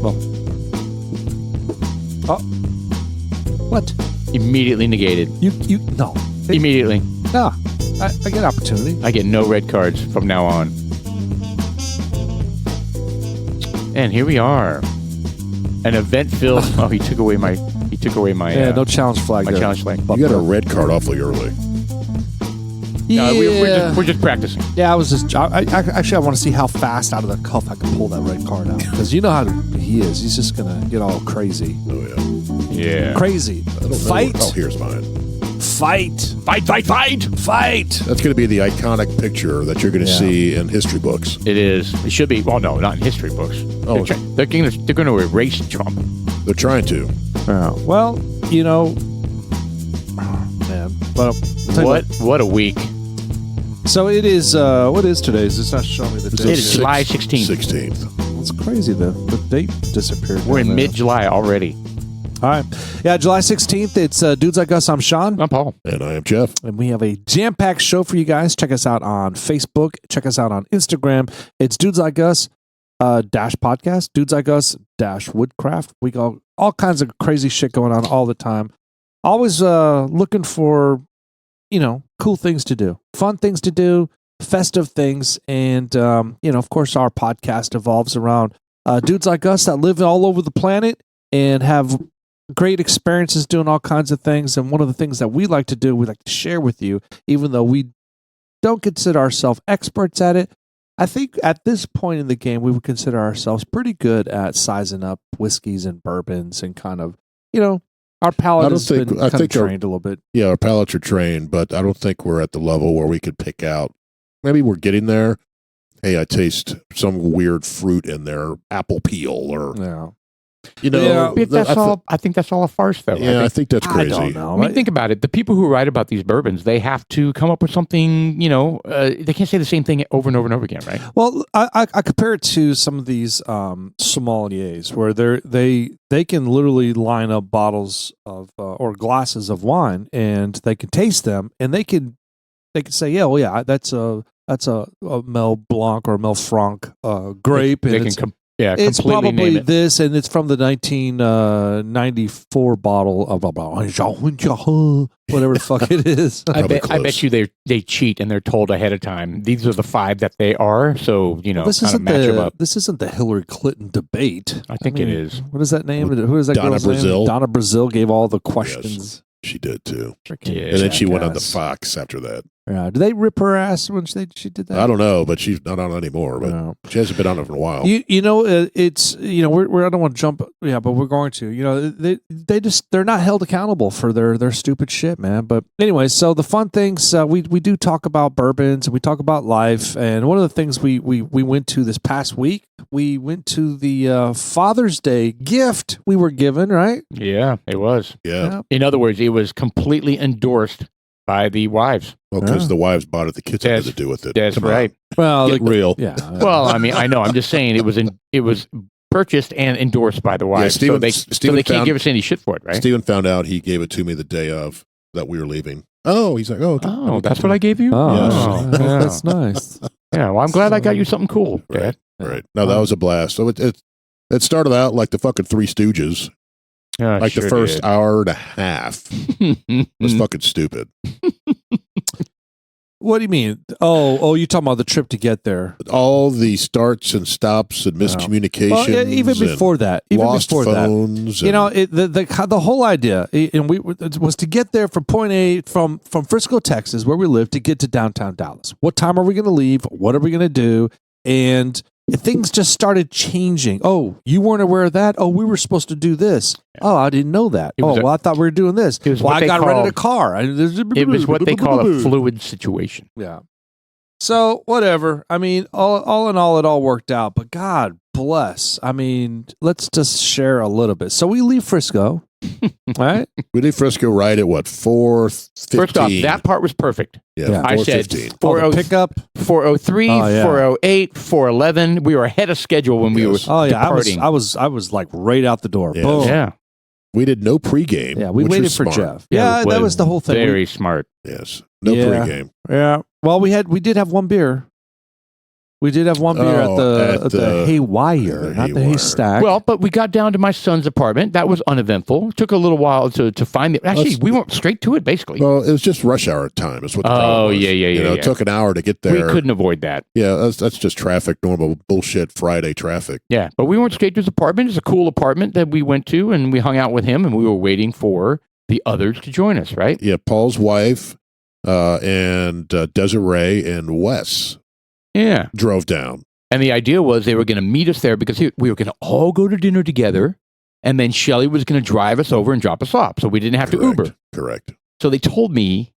Well. Oh. What? Immediately negated. No. Immediately. No. I get opportunity. I get no red cards from now on. And here we are. An event filled. Oh, he took away my. Yeah, no challenge flag. My there. challenge flag. You got a red card awfully early. Yeah, we're just practicing. Yeah, I was just. Actually, I want to see how fast out of the cuff I can pull that red card out, because you know how he is. He's just gonna get all crazy. Oh Yeah. Crazy. I don't know. Fight. Oh, here's mine. Fight. That's going to be the iconic picture that you're going to see in history books. It is. It should be. Well, no, not in history books. Oh. They're going to erase Trump. They're trying to. Well, you know, man. But What a week. So it is. What is today's? It's not showing me the date. It is July 16th. 16th. It's crazy. The date disappeared. We're in mid-July already. All right. Yeah, July 16th. It's Dudes Like Us. I'm Sean. I'm Paul. And I am Jeff. And we have a jam-packed show for you guys. Check us out on Facebook. Check us out on Instagram. It's Dudes Like Us dash podcast. Dudes Like Us dash Woodcraft. We got all kinds of crazy shit going on all the time. Always looking for, cool things to do, fun things to do, festive things. And, of course, our podcast evolves around dudes like us that live all over the planet and have great experiences doing all kinds of things. And one of the things that we like to do, we like to share with you, even though we don't consider ourselves experts at it. I think at this point in the game, we would consider ourselves pretty good at sizing up whiskeys and bourbons and kind of, our palate has been kind of trained a little bit. Yeah, our palates are trained, but I don't think we're at the level where we could pick out. Maybe we're getting there. Hey, I taste some weird fruit in there, apple peel, or I think that's all a farce, though. Yeah, I think that's crazy. I don't know. I mean, think about it. The people who write about these bourbons, they have to come up with something. They can't say the same thing over and over and over again, right? Well, I compare it to some of these sommeliers, where they can literally line up bottles of or glasses of wine, and they can taste them, and they can say, yeah, that's a Mel Blanc or Mel Franc grape, it's probably this, and it's from the 1994 bottle of whatever the fuck it is. I bet you they cheat and they're told ahead of time. These are the 5 that they are, so this kind of match them up. This isn't the Hillary Clinton debate. I think it is. What is that name? Who is that Donna girl's Brazil. name? Donna Brazil gave all the questions. Yes, she did too. Yeah. And then she went on the Fox after that. Yeah. Did they rip her ass when she did that? I don't know, but she's not on anymore. But she hasn't been on it for a while. It's we're I don't want to jump, but we're going to. They're not held accountable for their stupid shit, man. But anyway, so the fun things we do talk about bourbons and we talk about life. And one of the things we went to this past week, we went to the Father's Day gift we were given, right? Yeah, it was. Yeah. In other words, it was completely endorsed by the wives. Well, because the wives bought it, the kids had to do with it. That's right. Well, get real. Yeah. Well, I mean, I know. I'm just saying it was purchased and endorsed by the wives. Steven, so they can't give us any shit for it, right? Stephen found out. He gave it to me the day of that we were leaving. Oh, he's like, oh, that's what I gave you? Oh, yes. Yeah. That's nice. Yeah, well, I'm glad I got you something cool, Dad. Right. No, that was a blast. So it started out like the fucking Three Stooges. Like the first hour and a half was fucking stupid. What do you mean? Oh, you talking about the trip to get there? All the starts and stops and miscommunications. Well, even before that, lost phones. The whole idea, and was to get there from point A from Frisco, Texas, where we live, to get to downtown Dallas. What time are we going to leave? What are we going to do? And things just started changing. Oh, you weren't aware of that? Oh, we were supposed to do this. Oh, I didn't know that. I thought we were doing this. Well, I got rented a car. It was what they call a fluid situation. Yeah. So, whatever. I mean, all in all, it all worked out. But God bless. I mean, let's just share a little bit. So we leave Frisco, right? We leave Frisco right at what, 4:15? First off, that part was perfect. Yeah. I said 4:15. Pickup 4:03, 4:08, 4:11. We were ahead of schedule when we were departing. I was like right out the door. Yes. Boom. Yeah. We did no pregame. Yeah, we waited for Jeff. Yeah, that was the whole thing. Very smart. Yes. No pregame. Yeah. Well, we did have one beer. We did have one beer at the Haywire, not the Haywire. Haystack. Well, but we got down to my son's apartment. That was uneventful. It took a little while to find it. Actually, we went straight to it, basically. Well, it was just rush hour time. Is what the problem was. Yeah. It took an hour to get there. We couldn't avoid that. Yeah, that's just traffic, normal bullshit Friday traffic. Yeah, but we went straight to his apartment. It's a cool apartment that we went to, and we hung out with him, and we were waiting for the others to join us, right? Yeah, Paul's wife and Desiree and Wes Yeah. drove down. And the idea was they were going to meet us there because we were going to all go to dinner together, and then Shelly was going to drive us over and drop us off, so we didn't have to Uber. Correct. So they told me,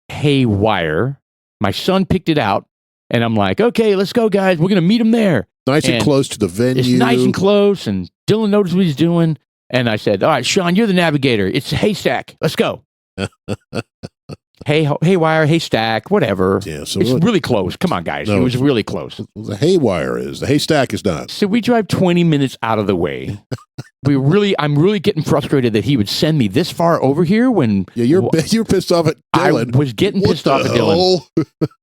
Haywire. My son picked it out, and I'm like, okay, let's go, guys. We're going to meet him there. Nice and close to the venue. It's nice and close, and Dylan knows what he's doing. And I said, all right, Sean, you're the navigator. It's a Haystack. Let's go. Haywire, Haystack, whatever. Yeah, so it's really close. Come on, guys. No, it was really close. The Haywire is. The Haystack is not. So we drive 20 minutes out of the way. I'm really getting frustrated that he would send me this far over here when you're pissed off at Dylan. I was getting pissed off at Dylan.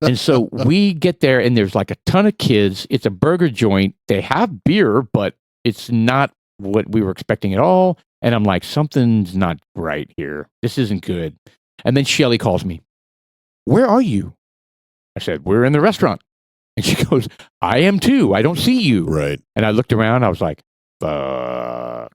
And so we get there, and there's like a ton of kids. It's a burger joint. They have beer, but it's not what we were expecting at all. And I'm like, something's not right here. This isn't good. And then Shelly calls me. Where are you? I said, we're in the restaurant. And she goes, I am too. I don't see you. Right. And I looked around. I was like, fuck.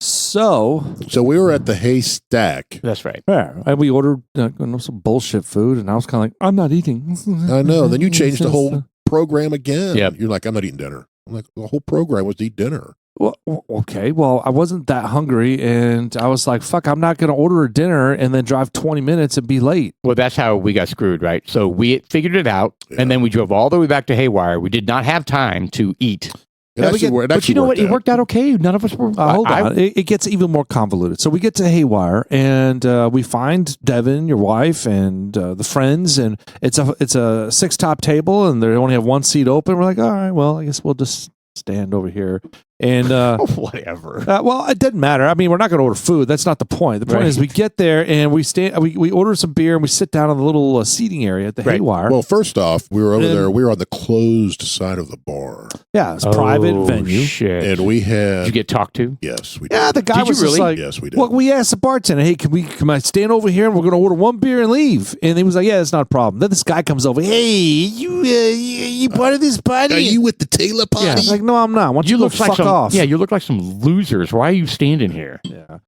So we were at the Haystack. That's right. Yeah, and we ordered some bullshit food, and I was kind of like, I'm not eating. I know. Then you changed the whole program again. Yep. You're like, I'm not eating dinner. I'm like, the whole program was to eat dinner. Well, okay. Well, I wasn't that hungry, and I was like, fuck, I'm not going to order a dinner and then drive 20 minutes and be late. Well, that's how we got screwed, right? So we figured it out, and then we drove all the way back to Haywire. We did not have time to eat. But you know what? It worked out okay. None of us were. Hold on. It gets even more convoluted. So we get to Haywire, and we find Devin, your wife, and the friends, and it's a six-top table, and they only have one seat open. We're like, all right, well, I guess we'll just stand over here. And whatever. Well, it doesn't matter. I mean, we're not going to order food. That's not the point. The point is we get there and we order some beer and we sit down on the little seating area at the Haywire. Well, first off, we were over there. We were on the closed side of the bar. Yeah, it's a private venue. Shit. And we had. Did you get talked to? Yes, we did. Yeah, the guy was just like, yes, we did. Well, we asked the bartender, hey, can I stand over here and we're going to order one beer and leave? And he was like, yeah, that's not a problem. Then this guy comes over, hey, you part of this party? Are you with the Taylor party? Yeah, I was like, no, I'm not. Why don't you look fuck off? Yeah, you look like some losers. Why are you standing here? Yeah.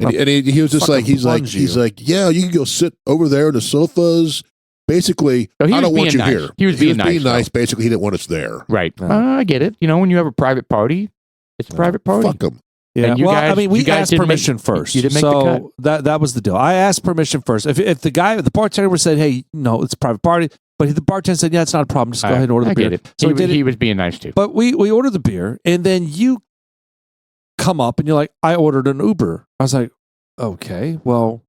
And he was just like, he's like, yeah, you can go sit over there on the sofas. Basically, I don't want you here. He was being nice. Basically, he didn't want us there. Right. I get it. You know, when you have a private party, it's a private party. Fuck them. Yeah, well, I mean, we asked permission first. You didn't make the cut. That was the deal. I asked permission first. If the bartender would said, hey, no, it's a private party, but the bartender said, yeah, it's not a problem. Just go ahead and order the beer. I get it. So he was being nice too. But we ordered the beer, and then you come up and you're like, I ordered an Uber. I was like, okay, well,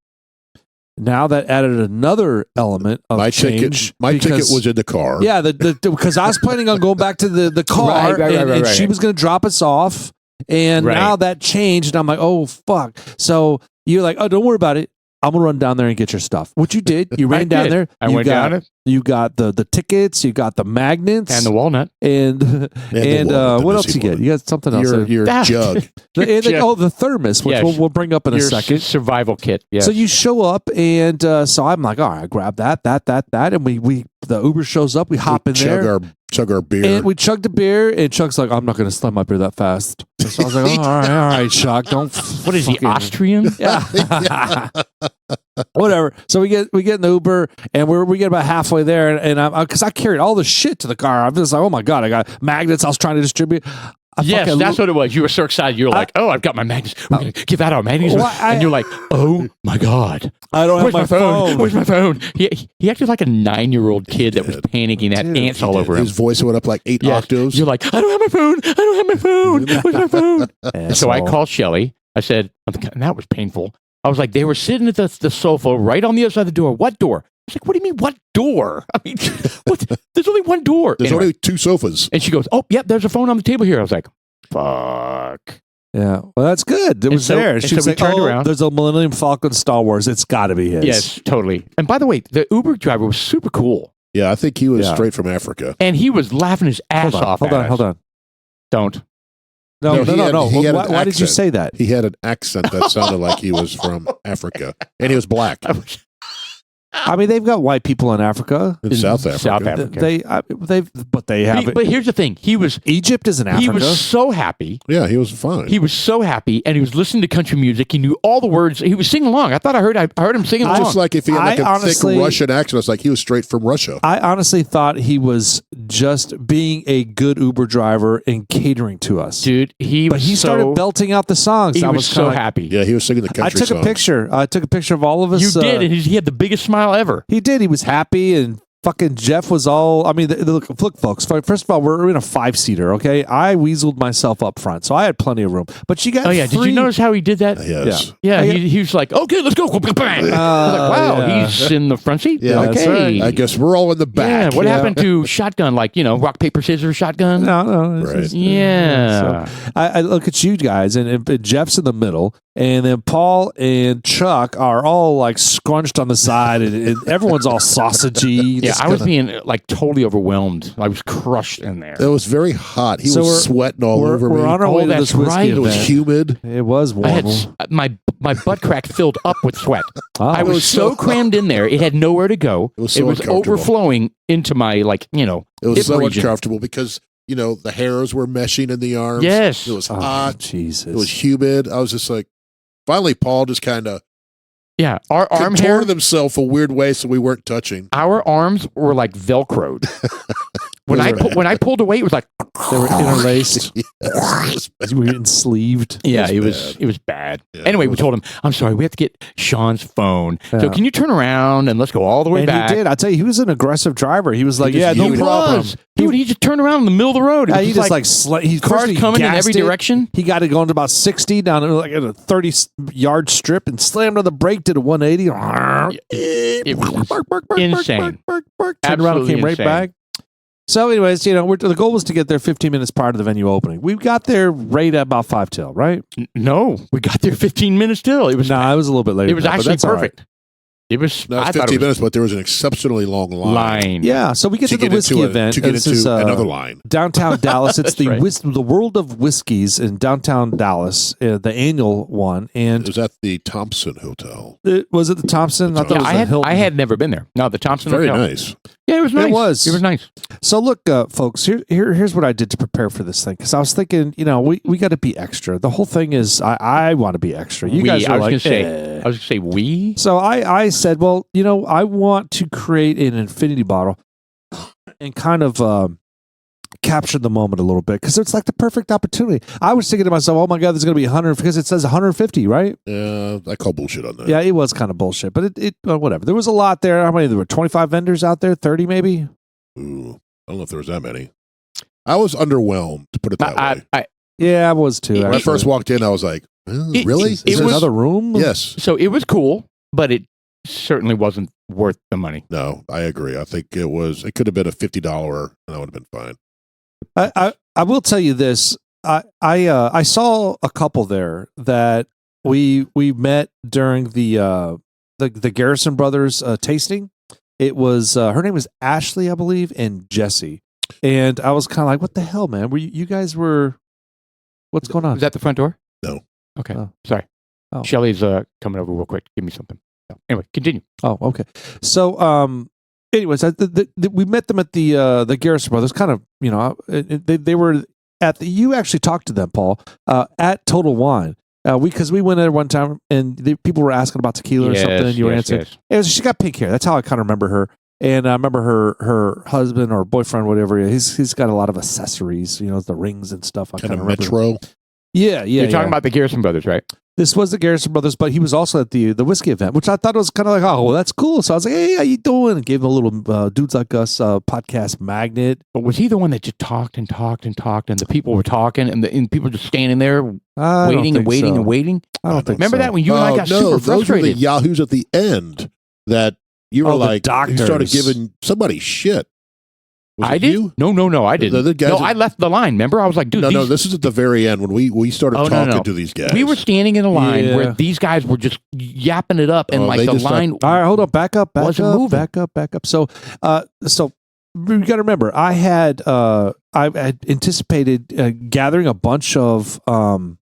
now that added another element of change. My ticket was in the car. Yeah, because I was planning on going back to the car, and she was going to drop us off. And now that changed, and I'm like, oh, fuck. So you're like, oh, don't worry about it. I'm going to run down there and get your stuff. Which you did. You ran down there. I went down it. You got the tickets. You got the magnets. And the walnut. And what else you get? You got something else. Your jug. The thermos, which we'll bring up in a second. Survival kit. Yes. So you show up, and so I'm like, all right, grab that. And the Uber shows up. We hop in there. Chug our beer. And we chugged the beer, and Chuck's like, I'm not going to slam my beer that fast. So I was like, all right, Chuck, don't. What is he, Austrian? Yeah. Whatever. So we get in the Uber, and we get about halfway there, and because I carried all the shit to the car. I'm just like, oh my God, I got magnets I was trying to distribute. Yes, that's what it was. You were so excited. You were like, oh, I've got my magnets. We're going to give out our magnets. And you're like, oh my God. I don't have my phone. Where's my phone? He acted like a 9-year-old kid that was panicking, had ants all over him. His voice went up like 8 octaves. You're like, I don't have my phone. I don't have my phone. Where's my phone? So I called Shelly. I said, and that was painful. I was like, they were sitting at the sofa right on the other side of the door. What door? I was like, what do you mean, what door? I mean, there's only one door. There's only 2 sofas. And she goes, oh, yep, there's a phone on the table here. I was like, fuck. Yeah, well, that's good. It was there. She was like, turned around. There's a Millennium Falcon Star Wars. It's got to be his. Yes, totally. And by the way, the Uber driver was super cool. Yeah, I think he was Yeah. straight from Africa. And he was laughing his ass off. Hold on. Don't. No. He had an Why did you accent. say that? He had an accent that sounded like he was from Africa, and he was black I mean, they've got white people in Africa. in South Africa. South Africa. They have. But here's the thing. Egypt is in Africa. He was so happy. Yeah, he was fine. He was so happy, and he was listening to country music. He knew all the words. He was singing along. I thought I heard him singing along. Just like if he had like I a thick Russian accent, it's like he was straight from Russia. I honestly thought he was just being a good Uber driver and catering to us. Dude, he started belting out the songs. He I was so kinda like, happy. Yeah, he was singing the country I took songs. a picture. I took a picture of all of us. You did, and he had the biggest smile ever. He did. He was happy, and fucking Jeff was all. I mean, look, folks. First of all, we're in a 5-seater. Okay, I weaseled myself up front, so I had plenty of room. But you got. Oh yeah, did you notice how he did that? Yes. Yeah, he was like, okay, let's go. Bang. I was like, wow, yeah. he's in the front seat. Yeah, that's okay. right. I guess we're all in the back. Yeah, what happened to shotgun? Like, rock, paper, scissors, shotgun? No. Right. Yeah. So, I look at you guys, and Jeff's in the middle, and then Paul and Chuck are all like scrunched on the side, and everyone's all sausagey. Yeah, Just I was kinda- being like totally overwhelmed. I was crushed in there. It was very hot. He So was sweating all over We're me. on our Oh, way to that's this whiskey right. It was event. humid. It was I warm. had my butt crack filled up with sweat. Oh. I was was so so- crammed in there; it had nowhere to go. It was so uncomfortable. overflowing into my It was hip so region. uncomfortable because the hairs were meshing in the arms. Yes. It was Oh, hot. Jesus. It was humid. I was just like, finally, Paul just kind of Yeah, our arm hair, contorted himself a weird way, so we weren't touching. our arms were like Velcroed. when They I were- when I pulled away, it was like They were interlaced. Yes. You were sleeved. yeah, It it was was bad. it was bad. Yeah, Anyway, it we was- told him, I'm sorry, we have to get Sean's phone. So Yeah. can you turn around and let's go all the way And back? he did. I tell you, he was an aggressive driver. He was like, just "Yeah, no yielded. problem." was. Dude, he just turned around in the middle of the road. It Yeah, was he just like he cars first he coming in gassed every it. direction. He got it going to about 60 down like at a 30-yard strip and slammed on the brake, did a 180. It was insane. Turned around and Absolutely came right insane. back. So, anyways, the goal was to get there 15 minutes prior to the venue opening. We got there right at about 5 till, right? No, we got there 15 minutes till. It was Nah, it was a little bit later. it was than that, but actually that's all right. perfect. It was. No, I it's thought 15 it was minutes, but there was an exceptionally long line. Yeah, so we get to the whiskey event. To get This into is, another line. downtown Dallas. It's That's right. the World of Whiskeys in downtown Dallas, the annual one. It And was at the Thompson Hotel. was it the Thompson? I thought Yeah, it was the Hilton. I had never been there. No, the Thompson Very Hotel. nice. Yeah, it was nice. was. It was nice. So look, folks. Here's what I did to prepare for this thing because I was thinking, we got to be extra. The whole thing is, I want to be extra. You guys I are was like, gonna say. eh. I was gonna say we. So I said, well, I want to create an infinity bottle and kind of capture the moment a little bit because it's like the perfect opportunity. I was thinking to myself, oh my God, there's going to be 100 because it says 150, right? Yeah, I call bullshit on that. Yeah, it was kind of bullshit, but whatever. There was a lot there. How many? There were 25 vendors out there, 30 maybe. Ooh, I don't know if there was that many. I was underwhelmed, to put it that way. Yeah, I was too. When When I actually. first walked in, I was like, really? Is it there was- another room? Yes. So it was cool, but it certainly wasn't worth the money. No, I agree. I think it could have been a $50 and that would have been fine. I will tell you this. I saw a couple there that we met during the Garrison Brothers tasting. It was her name was Ashley, I believe, and Jesse. And I was kind of like, "What the hell, man? You guys were? What's going on?" Was that the front door? No. Okay. Oh. Sorry. Oh. Shelly's coming over real quick to give me something. So, anyway, continue. Oh, okay. So, anyways, we met them at the Garrison Brothers. Kind of, they were at the. You actually talked to them, Paul, at Total Wine. Because we went there one time and people were asking about tequila or something, and you were answering. Yes. She got pink hair. That's how I kind of remember her. And I remember her husband or boyfriend, whatever. He's got a lot of accessories, the rings and stuff. I Kind kind of of remember. Metro. Yeah. You're talking about the Garrison Brothers, right? This was the Garrison Brothers, but he was also at the whiskey event, which I thought was kind of like, oh, well, that's cool. So I was like, hey, how you doing? And gave him a little Dudes Like Us podcast magnet. But was he the one that just talked and talked and talked, and the people were talking, and people just standing there waiting and waiting and waiting? I don't think Remember so. that when you and I got super those were the frustrated? yahoos at the end that you were Oh, the like, you started doctors. giving somebody shit. Was I it did. you? No, I didn't. The guys no, that- I left the line. Remember, I was like, dude, No, these, this is at the very end when we started Oh, talking no. to these guys. we were standing in a line Yeah. where these guys were just yapping it up, and Oh, like they the just line. All right, hold on. Back up. Wasn't moving. Back up. So you got to remember, I had anticipated gathering a bunch of an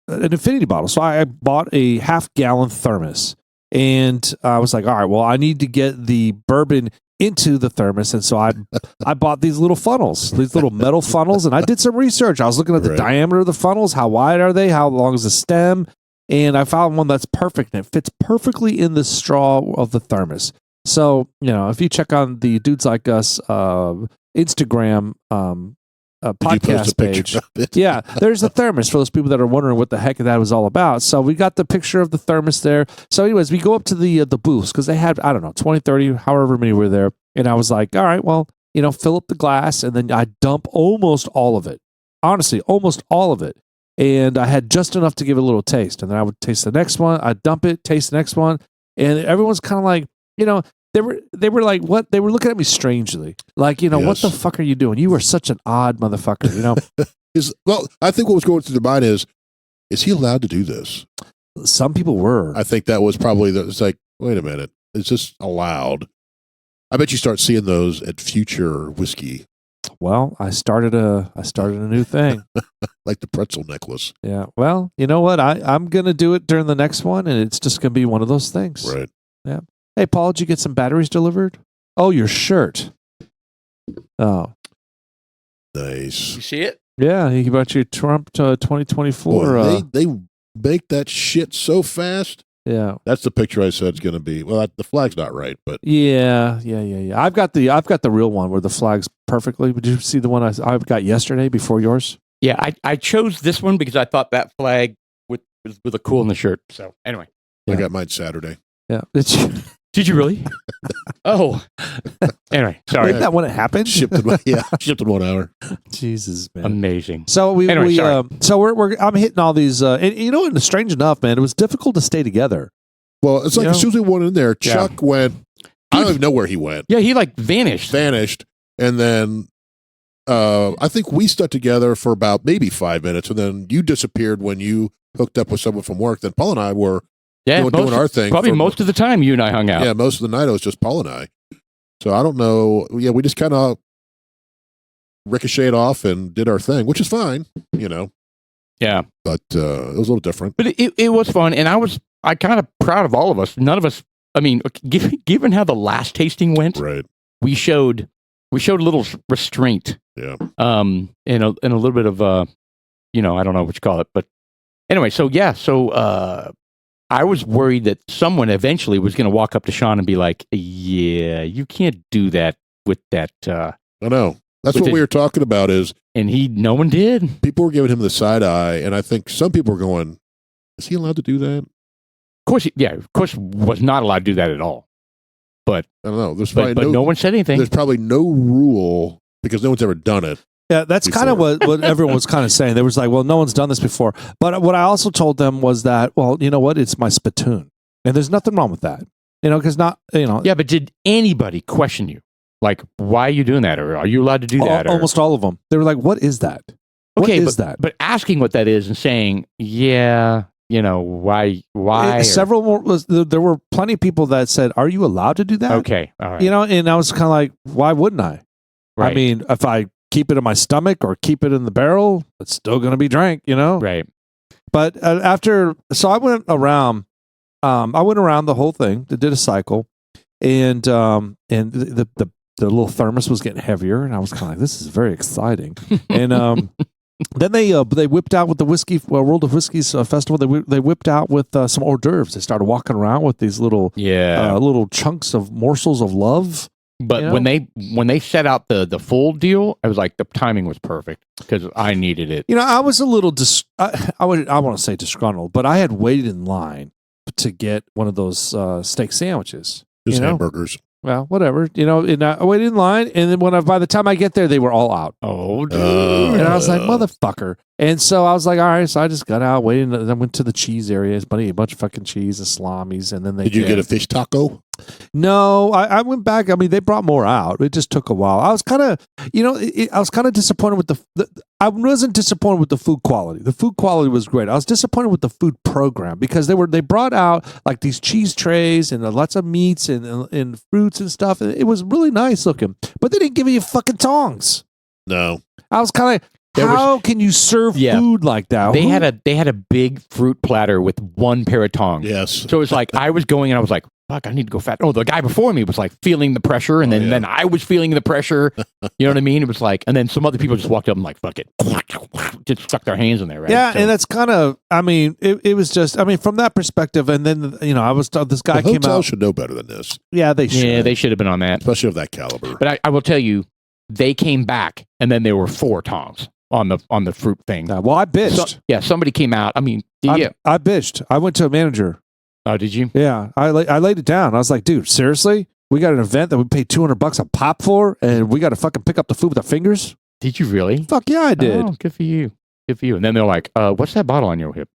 infinity bottle. So I bought a half-gallon thermos, and I was like, all right, well, I need to get the bourbon into the thermos, and so I bought these little funnels, these little metal funnels, and I did some research. I was looking at the Right. diameter of the funnels, how wide are they, how long is the stem, and I found one that's perfect, and it fits perfectly in the straw of the thermos. So, if you check on the Dudes Like Us Instagram Did you post podcast a picture page, of it? yeah, there's a thermos for those people that are wondering what the heck that was all about. So we got the picture of the thermos there. So anyways, we go up to the booths because they had, I don't know, 20, 30, however many were there. And I was like, all right, well, fill up the glass, and then I dump almost all of it. Honestly, almost all of it. And I had just enough to give it a little taste. And then I would taste the next one. I'd dump it, taste the next one. And everyone's kind of like, they were like, what? They were looking at me strangely. Like, what Yes. the fuck are you doing? You are such an odd motherfucker, Well, I think what was going through their mind is he allowed to do this? Some people were. I think that was probably it's like, wait a minute, is this allowed? I bet you start seeing those at future whiskey, Well, I started a new thing. like the pretzel necklace. Yeah. Well, you know what? I'm gonna do it during the next one, and it's just gonna be one of those things. Right. Hey, Paul, did you get some batteries delivered? Oh, your shirt. Oh, Nice. You see it? yeah. He bought you Trump 2024. Boy, they make that shit so fast. Yeah. That's the picture I said it's going to be. Well, the flag's not right, but Yeah. I've got the real one where the flag's perfectly. Did you see the one I got yesterday before yours? Yeah, I chose this one because I thought that flag was a cool in the shirt. So anyway, I Yeah. got mine Saturday. Yeah. did you really? Oh, anyway, sorry. Isn't that when it happened? Shipped in 1 hour. Jesus, man. Amazing. So Anyway, sorry. I'm hitting all these, and strange enough, man, it was difficult to stay together. Well, it's like You as know? soon as we went in there, Yeah. Chuck went. I don't even know where he went. Yeah, he like vanished. Vanished, and then I think we stuck together for about maybe 5 minutes, and then you disappeared when you hooked up with someone from work. Then Paul and I were Yeah, doing our thing. probably for- most of the time you and I hung out. Yeah, most of the night it was just Paul and I. So I don't know. Yeah, we just kind of ricocheted off and did our thing, which is fine, Yeah. but it was a little different. But it was fun, and I kind of proud of all of us. None of us. I mean, given how the last tasting went, Right. we showed a little restraint. Yeah. And a little bit of I don't know what you call it, but anyway. So I was worried that someone eventually was going to walk up to Sean and be like, "Yeah, you can't do that with that." I know. That's With what it- we were talking about is And no one did. people were giving him the side eye, and I think some people were going, is he allowed to do that? Of course, was not allowed to do that at all. I don't know. There's probably But no one said anything. there's probably no rule because no one's ever done it. Yeah, that's kind of Before. what everyone was kind of saying. They was like, well, no one's done this before. But what I also told them was that, well, you know what? It's my spittoon. And there's nothing wrong with that. Because Yeah, but did anybody question you? Like, why are you doing that? Or are you allowed to do that? Or- almost all of them. They were like, what is that? What is that? But asking what that is and saying, yeah, why? Several more, there were plenty of people that said, are you allowed to do that? Okay, all right. And I was kind of like, why wouldn't I? Right. I mean, if I keep it in my stomach or keep it in the barrel, it's still going to be drank, right. But so I went around the whole thing, did a cycle, and the little thermos was getting heavier, and I was kind of like, this is very exciting. And then they whipped out with the whiskey World of Whiskies festival. They whipped out with some hors d'oeuvres. They started walking around with these little little chunks of morsels of love. But when they set out the full deal, I was like, the timing was perfect because I needed it. I was a little I want to say disgruntled, but I had waited in line to get one of those steak sandwiches. Just hamburgers. Well, whatever, and I waited in line, and then by the time I get there, they were all out. Oh, dude. And I was like, motherfucker. And so I was like, all right, so I just got out, waited, and then went to the cheese area. A bunch of fucking cheese and salamis, and then Did you get a fish taco? No, I went back. I mean, they brought more out. It just took a while. I was kind of, I was kind of disappointed with I wasn't disappointed with the food quality. The food quality was great. I was disappointed with the food program because they brought out like these cheese trays and lots of meats and fruits and stuff. And it was really nice looking, but they didn't give you fucking tongs. No. I was kind of, how can you serve food like that? They had a big fruit platter with one pair of tongs. Yes. So it was like I was going and I was like, fuck, I need to go fast. Oh, the guy before me was like feeling the pressure, and then I was feeling the pressure. You know what I mean? It was like, and then some other people just walked up and like, fuck it, just stuck their hands in there, right? Yeah, so, and that's kind of, I mean, it was just, I mean, from that perspective, and then I was this guy the came out. should know better than this. Yeah, they should. Yeah, they should have been on that, especially of that caliber. But I will tell you, they came back, and then there were 4 tongs on the fruit thing. Well, I bitched. Somebody came out. I mean, I bitched. I went to a manager. Oh, did you? Yeah, I laid it down. I was like, dude, seriously? We got an event that we paid $200 a pop for, and we got to fucking pick up the food with our fingers? Did you really? Fuck yeah, I did. Oh, good for you. Good for you. And then they're like, what's that bottle on your hip?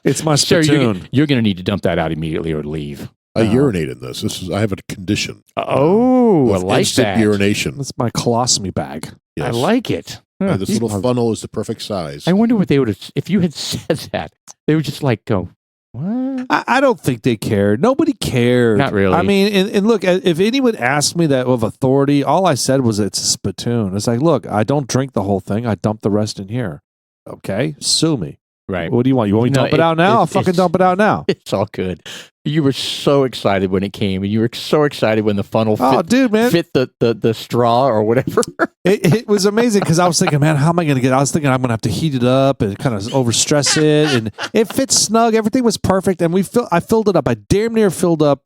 It's my spittoon. Sir, you're going to need to dump that out immediately or leave. I urinate in this. I have a condition. Oh, I like that. Urination. That's my colostomy bag. Yes. I like it. And this little funnel is the perfect size. I wonder what they would have, if you had said that, they would just like go, what? I don't think they cared. Nobody cared. Not really. I mean, and look, if anyone asked me that with authority, all I said was it's a spittoon. It's like, look, I don't drink the whole thing. I dump the rest in here. Okay? Sue me. Right. What do you want? You want me to dump it out now? I'll fucking dump it out now. It's all good. You were so excited when it came, and you were so excited when the funnel fit the straw or whatever. It was amazing because I was thinking, man, how am I going to get? I was thinking I'm going to have to heat it up and kind of overstress it, and it fits snug. Everything was perfect, and I filled it up. I damn near filled up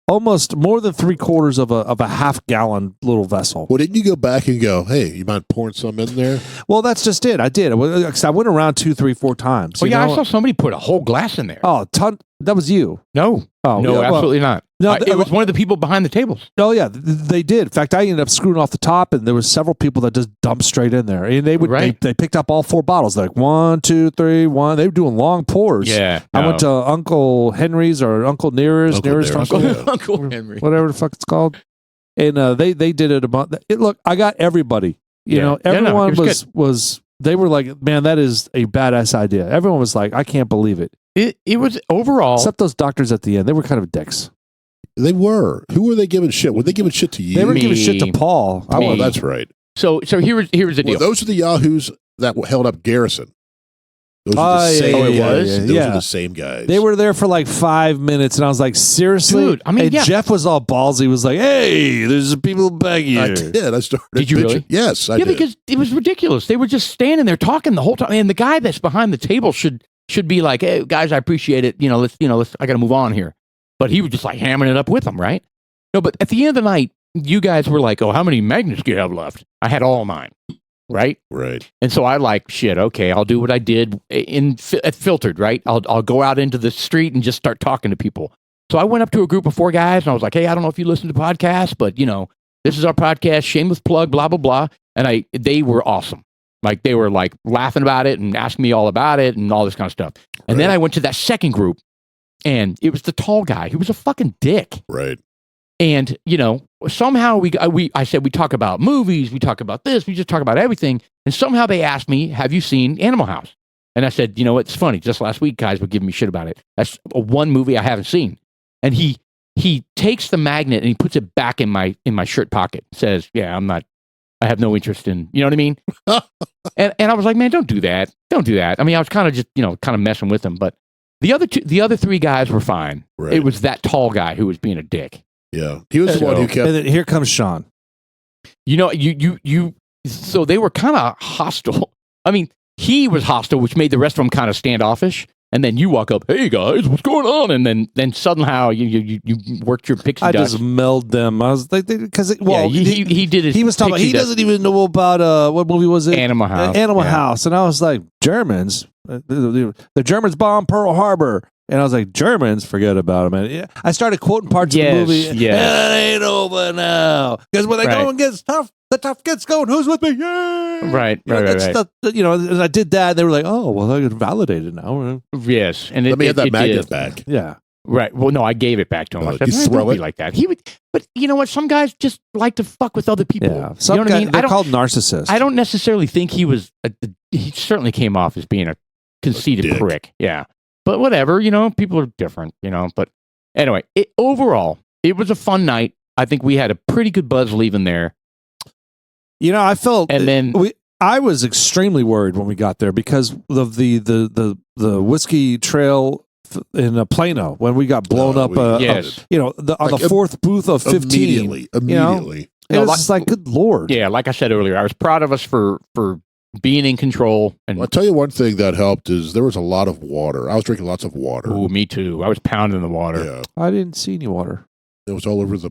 almost more than 3/4 of a half-gallon little vessel. Well, didn't you go back and go, hey, you mind pouring some in there? Well, that's just it. I did. I went around 2, 3, 4 times. Oh yeah, I saw somebody put a whole glass in there. Oh, ton. That was you. No. Oh, no, yeah, absolutely not. No, it was one of the people behind the tables. Oh yeah, they did. In fact, I ended up screwing off the top, and there was several people that just dumped straight in there, and they picked up all 4 bottles. They're like 1, 2, 3, 1. They were doing long pours. Yeah, I went to Uncle Henry's or Uncle Nearest Uncle Henry, whatever the fuck it's called, and they did it a month. Look, I got everybody. Everyone was. They were like, man, that is a badass idea. Everyone was like, I can't believe it. It was overall, except those doctors at the end. They were kind of dicks. They were. Who were they giving shit? Were they giving shit to you? They were giving shit to Paul. Oh, that's right. So here's the deal. Those are the yahoos that held up Garrison. Those are the same guys. Those are the same guys. They were there for like 5 minutes, and I was like, seriously? Dude, I mean, Jeff was all ballsy. He was like, hey, there's people back here. I did. I started. Did you really? Yes, I did. Because it was ridiculous. They were just standing there talking the whole time. And the guy that's behind the table should be like, hey, guys, I appreciate it. Let's, I got to move on here. But he was just like hammering it up with them, right? No, but at the end of the night, you guys were like, oh, how many magnets do you have left? I had all mine. Right. And so I like, shit, okay, I'll do what I did in filtered, right? I'll go out into the street and just start talking to people. So I went up to a group of 4 guys and I was like, hey, I don't know if you listen to podcasts, but this is our podcast, shameless plug, blah, blah, blah. And they were awesome. Like they were like laughing about it and asking me all about it and all this kind of stuff. And then I went to that second group and it was the tall guy who was a fucking dick. Right. And, somehow I said, we talk about movies, we talk about this, we just talk about everything. And somehow they asked me, have you seen Animal House? And I said, it's funny. Just last week, guys were giving me shit about it. That's one movie I haven't seen. And he takes the magnet and he puts it back in my shirt pocket. Says, yeah, I have no interest in, you know what I mean? and I was like, man, don't do that. Don't do that. I mean, I was kind of just, kind of messing with him. But the other 3 guys were fine. Right. It was that tall guy who was being a dick. Yeah, he was the one who kept. And then here comes Sean. So they were kind of hostile. I mean, he was hostile, which made the rest of them kind of standoffish. And then you walk up, hey guys, what's going on? And then somehow you worked your pixie dust. I just melded them. I was like, because he did it. He was talking about, he doesn't even know about what movie was it? Animal House. Animal House. And I was like, Germans. The Germans bombed Pearl Harbor. And I was like, Germans, forget about them. And I started quoting parts of the movie. Yes. It ain't over now. Because when they go and get tough, the tough gets going. Who's with me? Yay! Right. Stuff, and I did that. And they were like, oh, well, I validated now. Yes. And let me have that magnet back. Yeah. Right. Well, no, I gave it back to him. I said, you throw don't be it? like that. He would, but you know what? Some guys just like to fuck with other people. Yeah. You Some know what guy, I mean? they're called narcissists. I don't necessarily think he was. He certainly came off as being a conceited dick. prick. Yeah. But whatever. People are different. But anyway, overall, it was a fun night. I think we had a pretty good buzz leaving there. I felt, And then I was extremely worried when we got there because of the whiskey trail in Plano when we got blown up. yes. On the fourth booth of 15. Immediately. It was just like, good Lord. Yeah, like I said earlier, I was proud of us for being in control. And I'll tell you one thing that helped is there was a lot of water. I was drinking lots of water. Ooh, me too. I was pounding the water. Yeah, I didn't see any water. it was all over the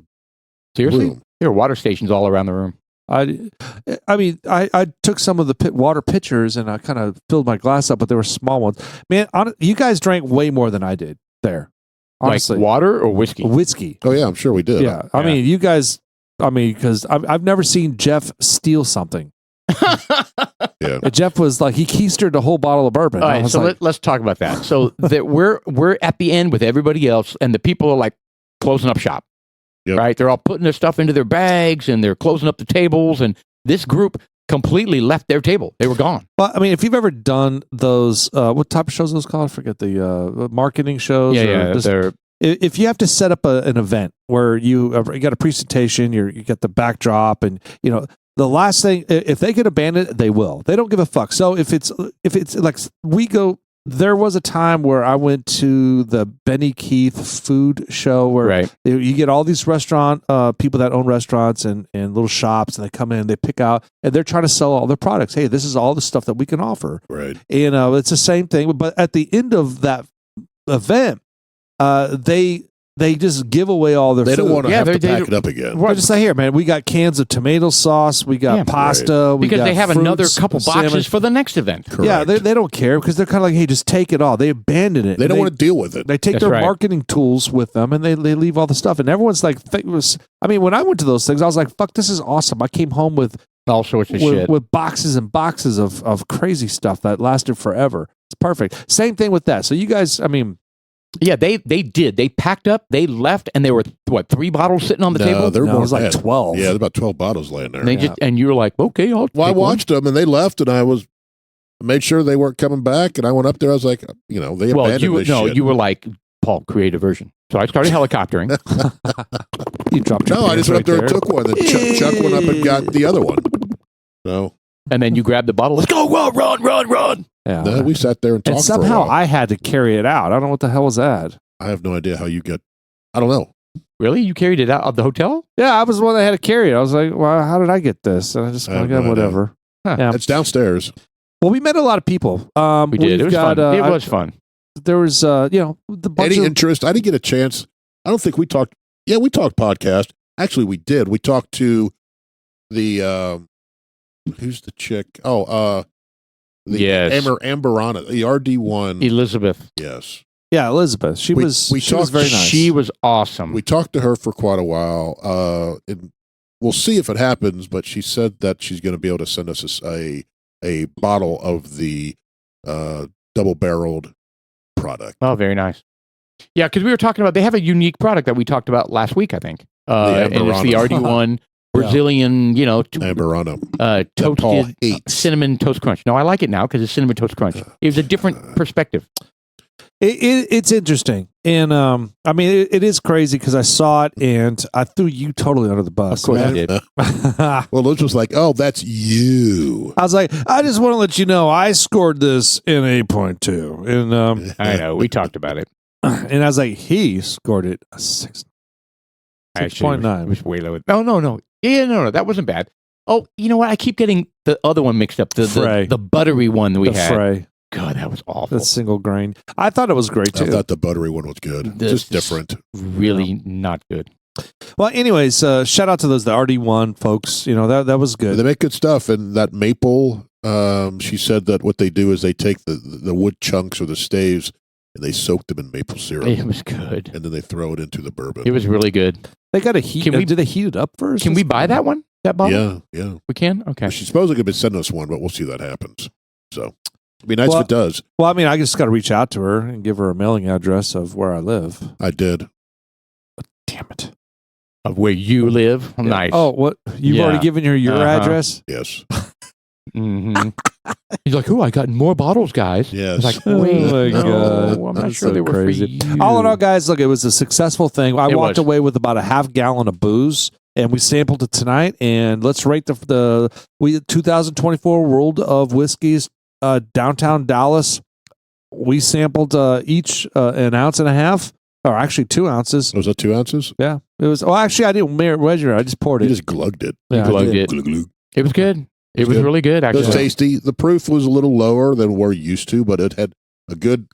Seriously? room. There were water stations all around the room. I took some of the water pitchers and I kind of filled my glass up, but they were small ones. Man, you guys drank way more than I did there. Honestly, Like water or whiskey? whiskey. Oh yeah, I'm sure we did. Yeah, I mean, you guys. Because I've never seen Jeff steal something. Yeah. And Jeff was like, he keistered a whole bottle of bourbon. All I right, was so like, let's talk about that. So that we're at the end with everybody else, and the people are like closing up shop. Yep. Right? They're all putting their stuff into their bags, and they're closing up the tables. And this group completely left their table. They were gone. well, I mean, if you've ever done those, what type of shows are those called? I forget the marketing shows. or just- They're if you have to set up an event where you got a presentation, you got the backdrop, and the last thing, if they could abandon it, they will. They don't give a fuck. So if it's like there was a time where I went to the Benny Keith food show where right. you get all these restaurant people that own restaurants and little shops, and they come in, they pick out, and they're trying to sell all their products. Hey, this is all the stuff that we can offer. Right. And it's the same thing, but at the end of that event, they just give away all their They food. don't want to Yeah, have to they- pack it up again. They're just like, here, man, we got cans of tomato sauce, we got Yeah, pasta, we because got they have another fruits, couple salmon. boxes for the next event. Correct. Yeah, they don't care because they're kind of like, hey, just take it all. They abandon it. They don't want to deal with it. They take That's their right. marketing tools with them, and they leave all the stuff. And everyone's like, when I went to those things, I was like, fuck, this is awesome. I came home with All sorts of shit. with boxes and boxes of crazy stuff that lasted forever. It's perfect. Same thing with that. So you guys, I mean, Yeah, they did. They packed up, they left, and there were, 3 bottles sitting on the table? There No, it was like than 12. Yeah, there were about 12 bottles laying there. And, they just, and you were like, okay, I'll Well, I take one. watched them and they left, and I made sure they weren't coming back. And I went up there. I was like, they abandoned this shit. you were like, Paul, create a version. So I started helicoptering. You dropped your No, I pants just went up there right and took one. Then Chuck went up and got the other one. So And then you grabbed the bottle. Let's go, run. Yeah. no, we sat there and talked And for a somehow while. I had to carry it out. I don't know what the hell was that. I have no idea how you get. I don't know. Really? You carried it out of the hotel? Yeah, I was the one that had to carry it. I was like, well, how did I get this? And I just I have got no idea. whatever. Huh. Yeah. It's downstairs. Well, we met a lot of people. We did. It was fun. It was fun. There was, the bunch Any of interest? I didn't get a chance. I don't think we talked. Yeah, we talked podcast. Actually, we did. We talked to the who's the chick? Oh, the Yes. Amberana, the RD1. Elizabeth. Yes, yeah, Elizabeth. She We was talked- very nice. She was awesome. we talked to her for quite a while. And we'll see if it happens. But she said that she's going to be able to send us a bottle of the double-barreled product. Oh, very nice. Yeah, because we were talking about, they have a unique product that we talked about last week, I think. And it's the Amberana. RD1 Brazilian, Amberana. Paul toasted hates. cinnamon toast crunch. No, I like it now because it's cinnamon toast crunch. It was a different perspective. It's interesting, and I mean, it is crazy because I saw it and I threw you totally under the bus. Of course man. you did. I Well, Liz was like, "Oh, that's you." was like, I just want to let you know I scored this in 8.2, and I know. We talked about it. and I was like, he scored it a 6. Actually, 6.9. It was way lower. No. Yeah, no. That wasn't bad. Oh, you know what? I keep getting the other one mixed up. Frey. The buttery one that we The had. Frey, God, that was awful. the single grain. I thought it was great I too. thought the buttery one was good. This Just is- different. Really not good. Well, anyways, shout out to the RD1 folks. That was good. They make good stuff, and that maple. She said that what they do is they take the wood chunks or the staves and they soak them in maple syrup, It was good. and then they throw it into the bourbon. It was really good. They got to heat. Can we- Did they heat it up first? Can we buy that one? That bottle? Yeah. We can? Okay. She's supposed to be sending us one, but we'll see if that happens. So It'd be nice if it does. Well, I mean, I just got to reach out to her and give her a mailing address of where I live. I did. Damn it. Of where you live? Yeah. Nice. Oh, what? You've already given her your address? Yes. Mm-hmm. He's like, I got more bottles, guys. Yes. He's like, wait, Oh my God. I'm not That's sure so they were crazy. for you. All in all, guys, look, it was a successful thing. I walked was. away with about a half gallon of booze, and we sampled it tonight. And let's rate the 2024 World of Whiskeys, downtown Dallas. We sampled each an ounce and a half, or actually 2 ounces. Was that 2 ounces? Yeah, it was. Oh, actually, I didn't measure it. I just poured You it. just glugged it. Yeah, glugged it. Glug, glug. It was good. It was good. really good, It actually. was tasty. The proof was a little lower than we're used to, but it had a good.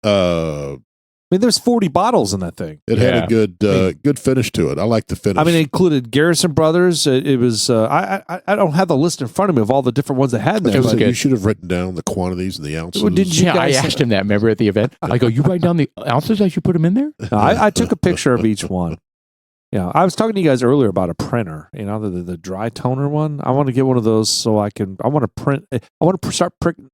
I mean, there's 40 bottles in that thing. It had a good good finish to it. I like the finish. I mean, it included Garrison Brothers. It was. I don't have the list in front of me of all the different ones that had in there. was but- good. You should have written down the quantities and the ounces. Well, didn't you Yeah, I guys- asked him that, remember, at the event? I go, you write down the ounces as you put them in there? No, I took a picture of each one. Yeah, I was talking to you guys earlier about a printer. You know, the dry toner one. I want to get one of those so I can. I want to print. I want to start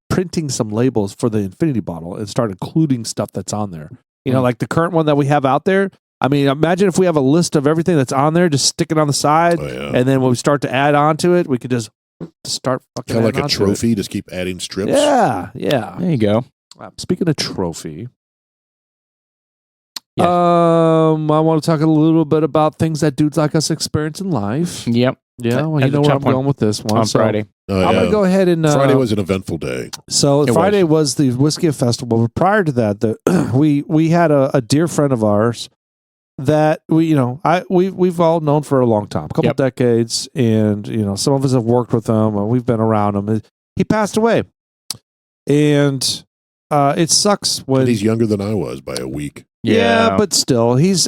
printing some labels for the Infinity bottle and start including stuff that's on there. You know, like the current one that we have out there. I mean, imagine if we have a list of everything that's on there, just stick it on the side, Oh, yeah. and then when we start to add on to it, we could just start fucking Kind of like adding a onto trophy, just keep adding it. strips. Yeah. There you go. Speaking of trophy, Yes. I want to talk a little bit about things that dudes like us experience in life. Yep. Yeah, well, you That's a know where I'm tough one. going with this one. On So Friday. Oh, I'm yeah. gonna go ahead and Friday was an eventful day. So It Friday was the Whiskey Festival. But prior to that, we had a dear friend of ours that we've all known for a long time, a couple Yep. decades, and some of us have worked with him and we've been around him. He passed away, and it sucks when And he's younger than I was by a week. yeah, but still, he's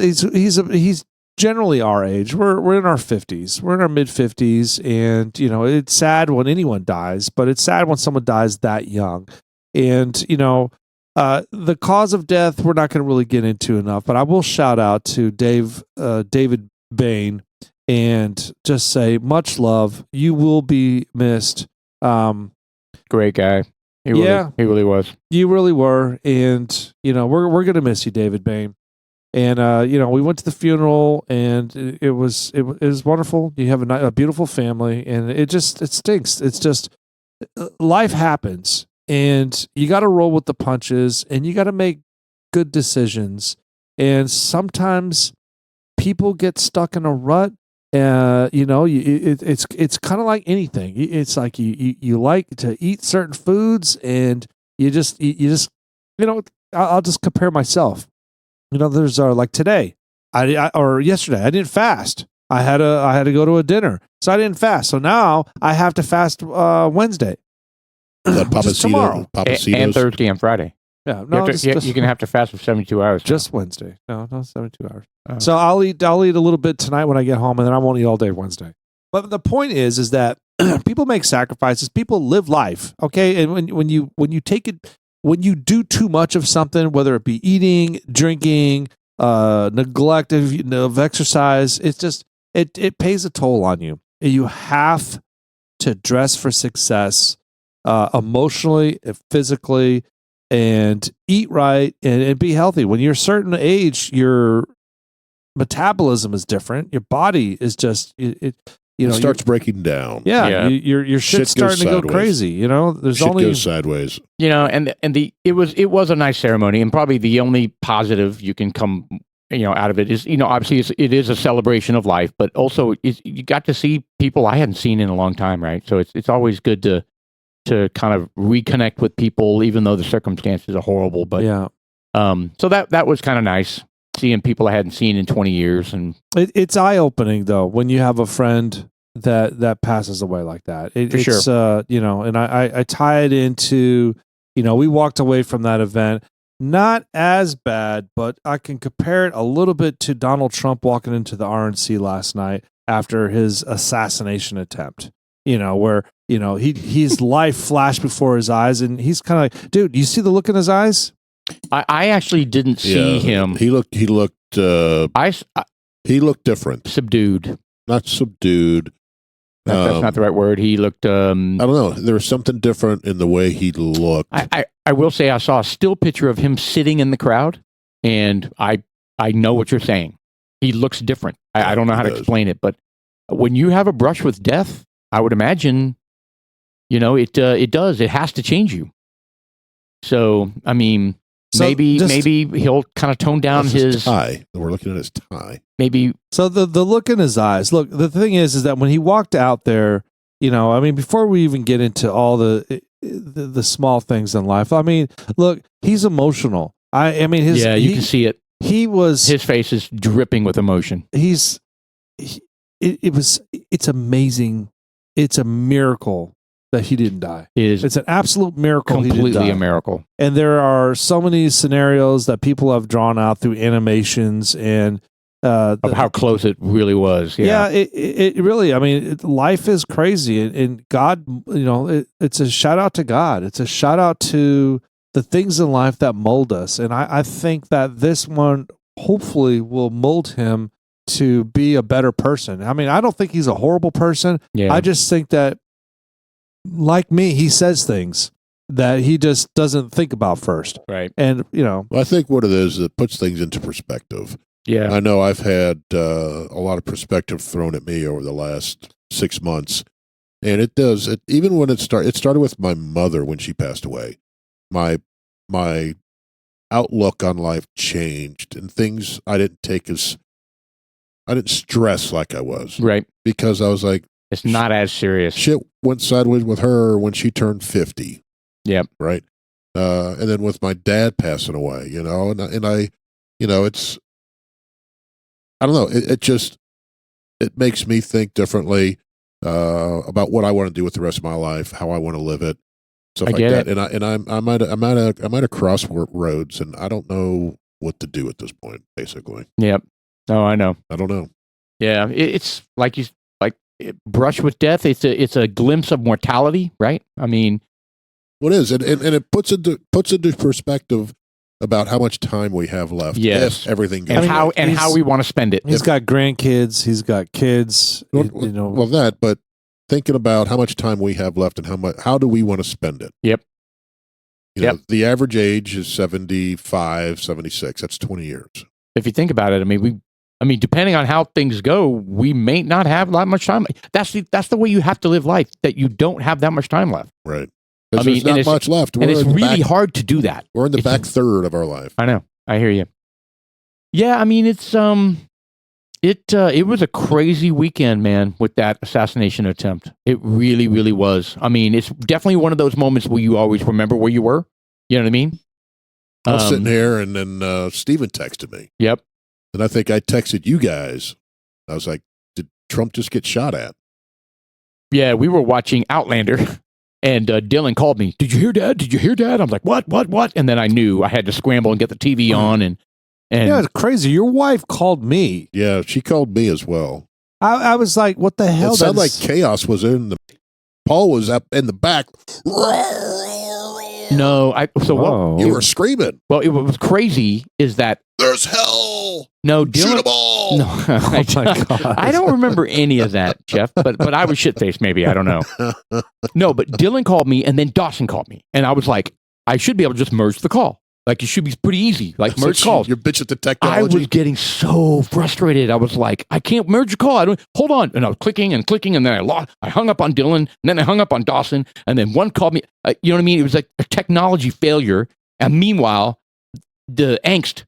generally our age. We're in our 50s. We're in our mid 50s, and it's sad when anyone dies, but it's sad when someone dies that young. And the cause of death we're not going to really get into enough, but I will shout out to David Bain and just say much love. You will be missed. Great guy. He really was. You really were, and we're gonna miss you, David Bain. And we went to the funeral, and it was wonderful. You have a beautiful family, and it stinks. It's just life happens, and you got to roll with the punches, and you got to make good decisions. And sometimes people get stuck in a rut. It's kind of like anything. It's like you like to eat certain foods, and you just I'll just compare myself. There's like today, or yesterday, I didn't fast. I had to go to a dinner, so I didn't fast. So now I have to fast Wednesday, That Just tomorrow. And Thursday and Friday. Yeah, no, You're going to have to fast for 72 hours. just Wednesday. No, 72 hours. Oh. So I'll eat a little bit tonight when I get home, and then I won't eat all day Wednesday. But the point is that people make sacrifices. People live life, okay? And when you take it, when you do too much of something, whether it be eating, drinking, neglect of exercise, it's just it pays a toll on you. You have to dress for success, emotionally, physically, and eat right and be healthy. When you're a certain age, your metabolism is different. Your body is just it starts breaking down. Yeah. Your shit's Shit goes starting to go sideways. crazy. There's Shit only goes sideways. It was a nice ceremony, and probably the only positive you can come out of it is obviously it is a celebration of life, but also you got to see people I hadn't seen in a long time, right? So it's always good to kind of reconnect with people, even though the circumstances are horrible. But yeah. So that was kind of nice, seeing people I hadn't seen in 20 years, and It's eye opening though when you have a friend that passes away like that. It's sure. And I tie it into we walked away from that event not as bad, but I can compare it a little bit to Donald Trump walking into the RNC last night after his assassination attempt. Where his life flashed before his eyes, and he's kind of like, dude, you see the look in his eyes? I actually didn't see him. He looked different. Subdued. Not subdued. That's not the right word. He looked. I don't know. There was something different in the way he looked. I will say I saw a still picture of him sitting in the crowd, and I know what you're saying. He looks different. I don't know how to explain it, but when you have a brush with death, I would imagine, it does. It has to change you. So, I mean, maybe he'll kind of tone down his tie. We're looking at his tie. Maybe. So the look in his eyes. Look, the thing is that when he walked out there, before we even get into all the small things in life, look, he's emotional. You can see it. His face is dripping with emotion. It's amazing. It's a miracle that he didn't die. It's an absolute miracle. Completely a miracle. And there are so many scenarios that people have drawn out through animations and of how close it really was. Yeah, it really. Life is crazy, and God. It's a shout out to God. It's a shout out to the things in life that mold us, and I think that this one hopefully will mold him to be a better person. I don't think he's a horrible person. Yeah. I just think that, like me, he says things that he just doesn't think about first. Right. And, I think what it is, it puts things into perspective. Yeah. I know I've had a lot of perspective thrown at me over the last 6 months. And it does. Even when it started with my mother when she passed away. My outlook on life changed, and things I didn't stress like I was. Right. Because I was like, it's not as serious. Shit went sideways with her when she turned 50. Yep. Right. And then with my dad passing away, and I, it's, I don't know. It makes me think differently about what I want to do with the rest of my life, how I want to live it, stuff like that. I'm at a crossroads, and I don't know what to do at this point. Basically. Yep. Oh, I know. I don't know. Yeah, it's like brush with death. It's a glimpse of mortality, right? What is and it puts into perspective about how much time we have left. Yes, if everything goes and how we want to spend it. He's got grandkids. He's got kids. Well, but thinking about how much time we have left and how do we want to spend it? Yep. The average age is 75, 76. That's 20 years. If you think about it, depending on how things go, we may not have that much time. That's the way you have to live life. That you don't have that much time left. Right. There's not much left. And it's really hard to do that. We're in the back third of our life. I know. I hear you. Yeah, it's it was a crazy weekend, man, with that assassination attempt. It really, really was. It's definitely one of those moments where you always remember where you were. You know what I mean? I was sitting here, and then Steven texted me. Yep. And I think I texted you guys. I was like, did Trump just get shot at? Yeah, we were watching Outlander. And Dylan called me. Did you hear Dad? Did you hear Dad? I'm like, what? And then I knew I had to scramble and get the TV on. And yeah, it's crazy. Your wife called me. Yeah, she called me as well. I was like, what the hell? It sounded like chaos was Paul was up in the back. No, you were screaming. Well, what was crazy is that there's hell. No, Dylan, shoot 'em all. No, I don't remember any of that, Jeff. But I was shit faced. Maybe I don't know. No, but Dylan called me, and then Dawson called me, and I was like, I should be able to just merge the call. Like it should be pretty easy. Like merge calls. You're bitch at the technology. I was getting so frustrated. I was like, I can't merge a call. Hold on. And I was clicking, and then I hung up on Dylan, and then I hung up on Dawson, and then one called me. You know what I mean? It was like a technology failure. And meanwhile, the angst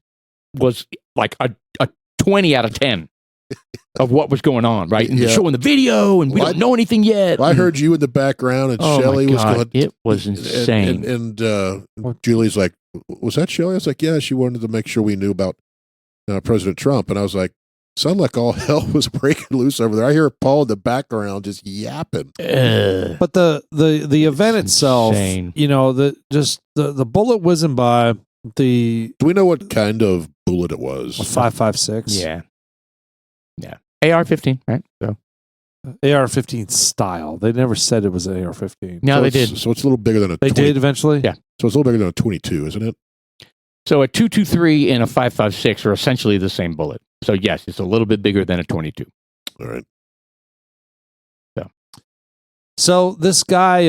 was like a 20 out of 10 of what was going on, right? And they're showing the video, and we don't know anything yet. Well, I heard you in the background, and Shelley was going. It was insane. And Julie's like, was that Shelley? I was like, yeah, she wanted to make sure we knew about President Trump. And I was like, sounded like all hell was breaking loose over there. I hear Paul in the background just yapping. But the event itself, insane. The bullet whizzing by. Do we know what kind of bullet it was? 5.56. Yeah. AR-15, right? So AR-15 style. They never said it was an AR-15. No, they did. So it's a little bigger than a. They did eventually. Yeah. So it's a little bigger than a 22, isn't it? So a 223 and a 5.56 are essentially the same bullet. So yes, it's a little bit bigger than a 22. All right. So this guy,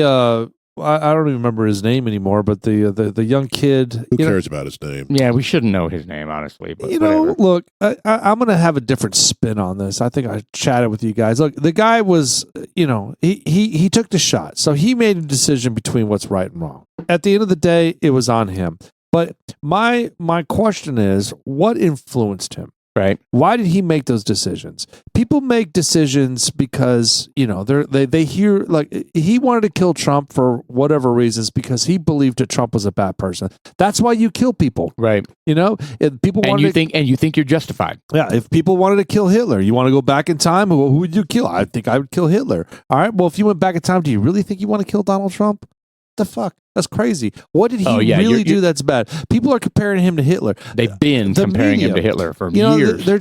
I don't even remember his name anymore, but the young kid. Who cares about his name? Yeah, we shouldn't know his name, honestly. But know, look, I'm going to have a different spin on this. I think I chatted with you guys. Look, the guy was, he took the shot. So he made a decision between what's right and wrong. At the end of the day, it was on him. But my question is, what influenced him? Right. Why did he make those decisions? People make decisions because, they hear, like, he wanted to kill Trump for whatever reasons because he believed that Trump was a bad person. That's why you kill people. Right. If people you think you're justified. Yeah, if people wanted to kill Hitler, you want to go back in time, who would you kill? I think I would kill Hitler. All right, well, if you went back in time, do you really think you want to kill Donald Trump? The fuck? That's crazy. What did he really do that's bad? People are comparing him to Hitler. They've been comparing him to Hitler for years. They're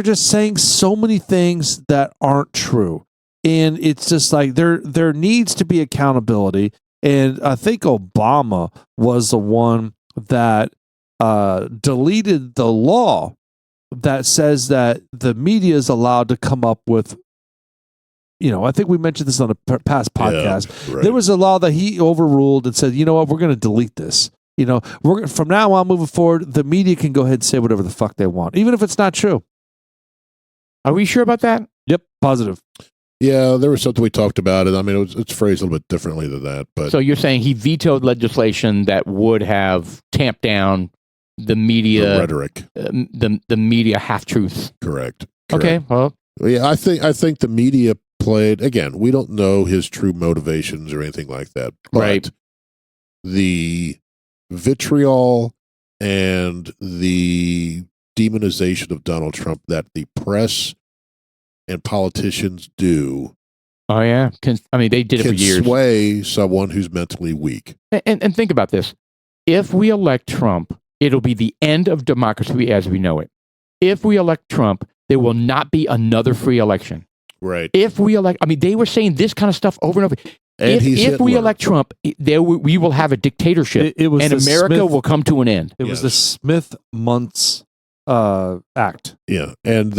just saying so many things that aren't true. And it's just like there needs to be accountability. And I think Obama was the one that deleted the law that says that the media is allowed to come up with, I think we mentioned this on a past podcast. Yeah, right. There was a law that he overruled and said, you know what, we're going to delete this. We're from now on moving forward, the media can go ahead and say whatever the fuck they want, even if it's not true. Are we sure about that? Yep, positive. Yeah, there was something we talked about it. I mean, it's phrased a little bit differently than that. But so you're saying he vetoed legislation that would have tamped down the media rhetoric, the media half truths. Correct. Okay. Well, yeah, I think the media played, again, we don't know his true motivations or anything like that. But right. The vitriol and the demonization of Donald Trump that the press and politicians do. Oh, yeah. They did it for years. Can sway someone who's mentally weak. And think about this. If we elect Trump, it'll be the end of democracy as we know it. If we elect Trump, there will not be another free election. Right. If we elect, they were saying this kind of stuff over and over. And if we elect Trump, we will have a dictatorship, and America will come to an end. It was the Smith-Muntz Act. Yeah, and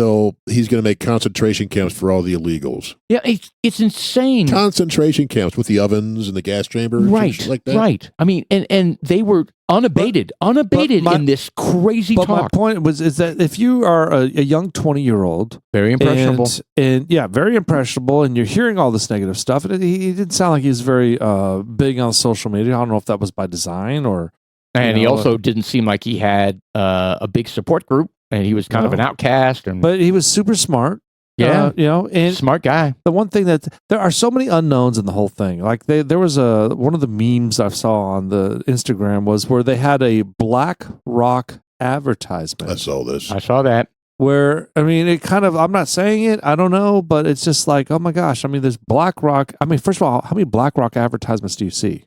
he's going to make concentration camps for all the illegals. Yeah, it's insane. Concentration camps with the ovens and the gas chambers, right? Like that. Right. And they were unabated in this crazy talk. But my point is that if you are a young 20-year-old, very impressionable, and very impressionable, and you're hearing all this negative stuff, and he didn't sound like he was very big on social media. I don't know if that was by design or. And he also didn't seem like he had a big support group, and he was kind of an outcast. But he was super smart. Yeah, and smart guy. The one thing that there are so many unknowns in the whole thing. Like there was one of the memes I saw on the Instagram was where they had a BlackRock advertisement. I saw this. I saw that. Where it kind of, I'm not saying it, I don't know, but it's just like, oh my gosh. There's BlackRock. First of all, how many BlackRock advertisements do you see?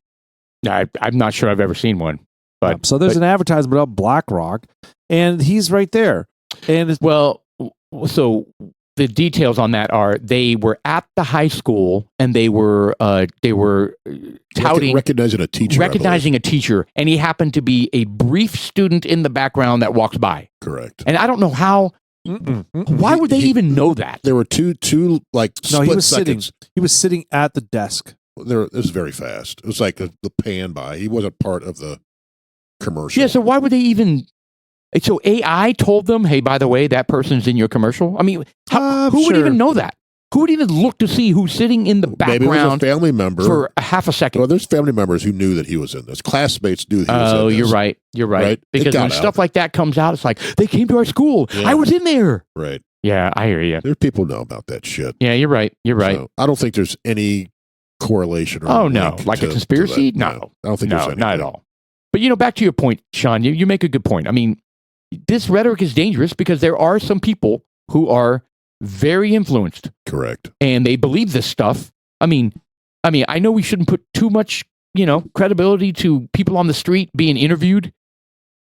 I'm not sure I've ever seen one. But so there's an advertisement of BlackRock, and he's right there. And so the details on that are they were at the high school and they were touting recognizing a teacher, and he happened to be a brief student in the background that walks by. Correct. And I don't know how. Why would they even know that? There were two like split seconds. He was sitting at the desk. It was very fast. It was like the pan by. He wasn't part of the commercial. Yeah, so why would they even? So AI told them, "Hey, by the way, that person's in your commercial." Who would even know that? Who would even look to see who's sitting in the background? Maybe it was a family member for a half a second. Well, there's family members who knew that he was in this. Classmates knew that he was in this. Oh, you're right. Because when stuff like that comes out, it's like they came to our school. Yeah. I was in there. Right. Yeah, I hear you. There's people know about that shit. Yeah, you're right. So, I don't think there's any correlation. Or like a conspiracy? No, I don't think there's anything. Not at all. But back to your point, Sean, you make a good point. This rhetoric is dangerous because there are some people who are very influenced. Correct. And they believe this stuff. I know we shouldn't put too much, credibility to people on the street being interviewed,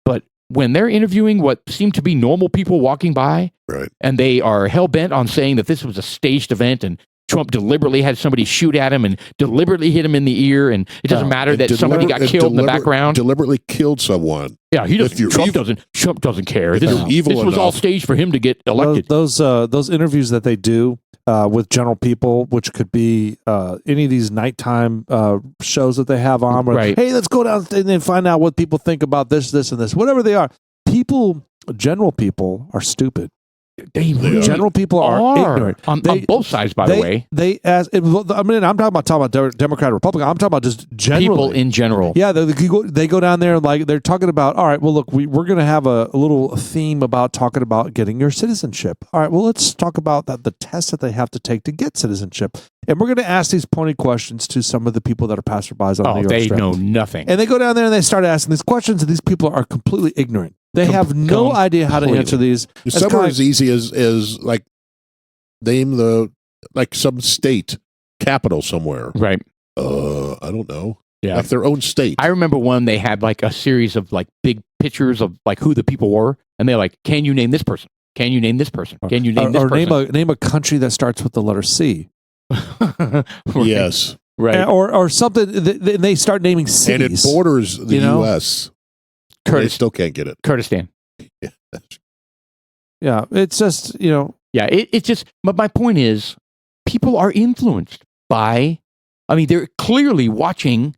but when they're interviewing what seem to be normal people walking by, right, and they are hell-bent on saying that this was a staged event and Trump deliberately had somebody shoot at him and deliberately hit him in the ear, and it doesn't matter that somebody got killed in the background. Deliberately killed someone. Yeah, he doesn't. Trump doesn't care. This was all staged for him to get elected. Those interviews that they do with general people, which could be any of these nighttime shows that they have on, where, hey, let's go down and then find out what people think about this, and this, whatever they are. General people are stupid. General people are ignorant on both sides, by the way. I'm talking about Democrat, Republican. I'm talking about just generally. People in general. Yeah, they go down there and like they're talking about. All right, well, look, we're going to have a little theme about talking about getting your citizenship. All right, well, let's talk about the test that they have to take to get citizenship, and we're going to ask these pointed questions to some of the people that are passerbys on the New York Strip. They know nothing, and they go down there and they start asking these questions, and these people are completely ignorant. They have no idea how to answer these. Some are as easy as like name some state capital somewhere. Right. I don't know. Yeah. Like their own state. I remember when they had like a series of like big pictures of like who the people were, and they're like, "Can you name this person? Can you name this person? Can you name this person?" Or name a country that starts with the letter C. Right. Yes. Right. Or something. They start naming cities. And it borders the U.S. They still can't get it. Kurdistan. Yeah, it's just, Yeah, it's just, but my point is, people are influenced by, they're clearly watching,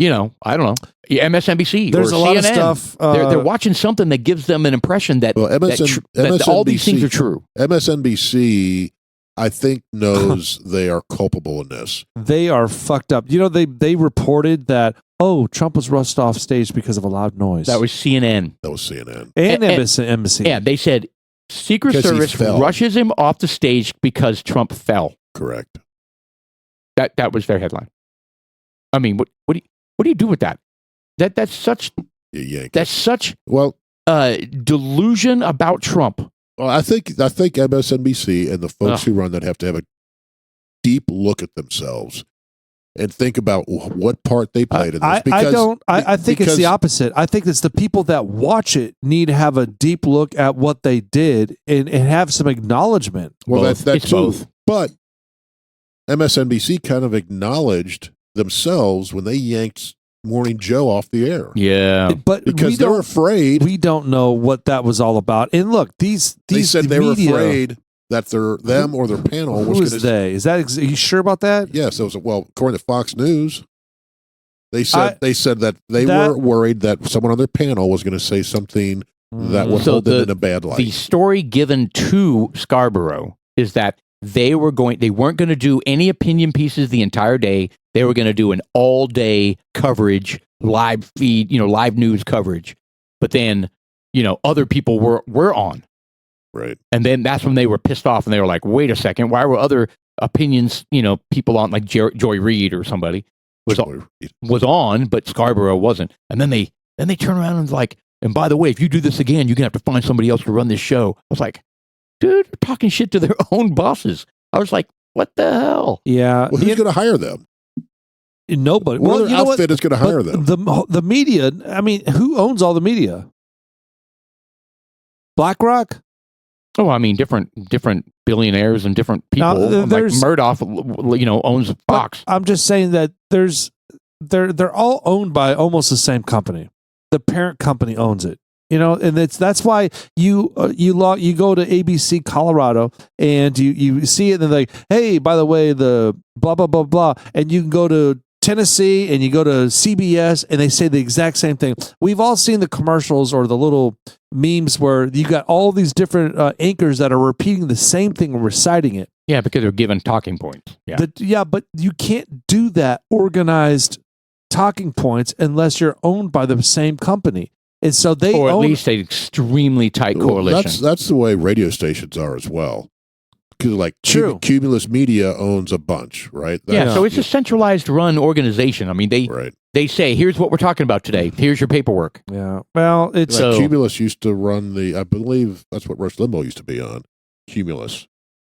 I don't know, MSNBC There's or a CNN. lot of stuff. They're watching something that gives them an impression that, that all these things are true. MSNBC, I think, knows they are culpable in this. They are fucked up. They reported that, Trump was rushed off stage because of a loud noise. That was CNN. And MSNBC. Yeah, they said Secret Service rushes him off the stage because Trump fell. Correct. That was their headline. What do you do with that? That's such delusion about Trump. Well, I think MSNBC and the folks who run that have to have a deep look at themselves and think about what part they played in this. I think it's the opposite. I think it's the people that watch it need to have a deep look at what they did and have some acknowledgement. Well, that's too. Both. But MSNBC kind of acknowledged themselves when they yanked Morning Joe off the air. Yeah. But because they're afraid. We don't know what that was all about. And look, they said they were afraid that them or their panel was going to... they? Is that? Are you sure about that? Yes. According to Fox News, they said that they were worried that someone on their panel was going to say something that would hold them in a bad light. The story given to Scarborough is that they weren't going to do any opinion pieces the entire day. They were going to do an all-day coverage, live feed, live news coverage. But then, other people were on. Right. And then that's when they were pissed off and they were like, wait a second, why were other opinions, people on like Joy Reid or somebody was on, but Scarborough wasn't. And then they turn around and was like, and by the way, if you do this again, you're going to have to find somebody else to run this show. I was like, dude, they're talking shit to their own bosses. I was like, what the hell? Yeah. Well, who's going to hire them? Nobody. What outfit is going to hire them? The media, who owns all the media? BlackRock? Oh, different billionaires and different people. Like Murdoch, owns Fox. I'm just saying that they're all owned by almost the same company. The parent company owns it. And that's why you go to ABC Colorado and you see it and they're like, hey, by the way, the blah blah blah blah, and you can go to Tennessee and you go to CBS and they say the exact same thing. We've all seen the commercials or the little memes where you got all these different anchors that are repeating the same thing and reciting it. Yeah, because they're given talking points. Yeah, but you can't do that organized talking points unless you're owned by the same company. And so they or at least an extremely tight coalition. That's the way radio stations are as well. Because Cumulus Media owns a bunch, right? So it's a centralized run organization. They say, here's what we're talking about today. Here's your paperwork. Yeah. Well, it's Cumulus used to run I believe that's what Rush Limbaugh used to be on, Cumulus.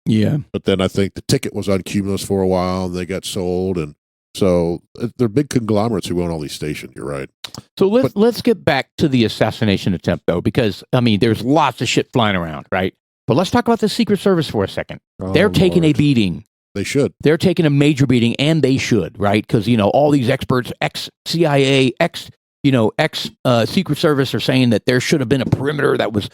Yeah. But then I think the ticket was on Cumulus for a while and they got sold. And so they're big conglomerates who own all these stations. You're right. So let's get back to the assassination attempt, though, because, there's lots of shit flying around, right? But let's talk about the Secret Service for a second. They're taking a beating. They should. They're taking a major beating, and they should, right? Because, all these experts, ex-CIA, ex-Secret Service are saying that there should have been a perimeter that was,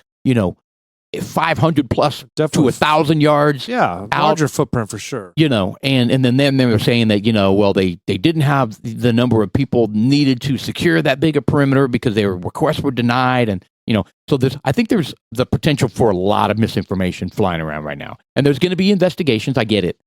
500 plus to 1,000 yards. Yeah, larger footprint for sure. And then they were saying that, they didn't have the number of people needed to secure that big a perimeter because their requests were denied. And, so I think there's the potential for a lot of misinformation flying around right now. And there's going to be investigations. I get it.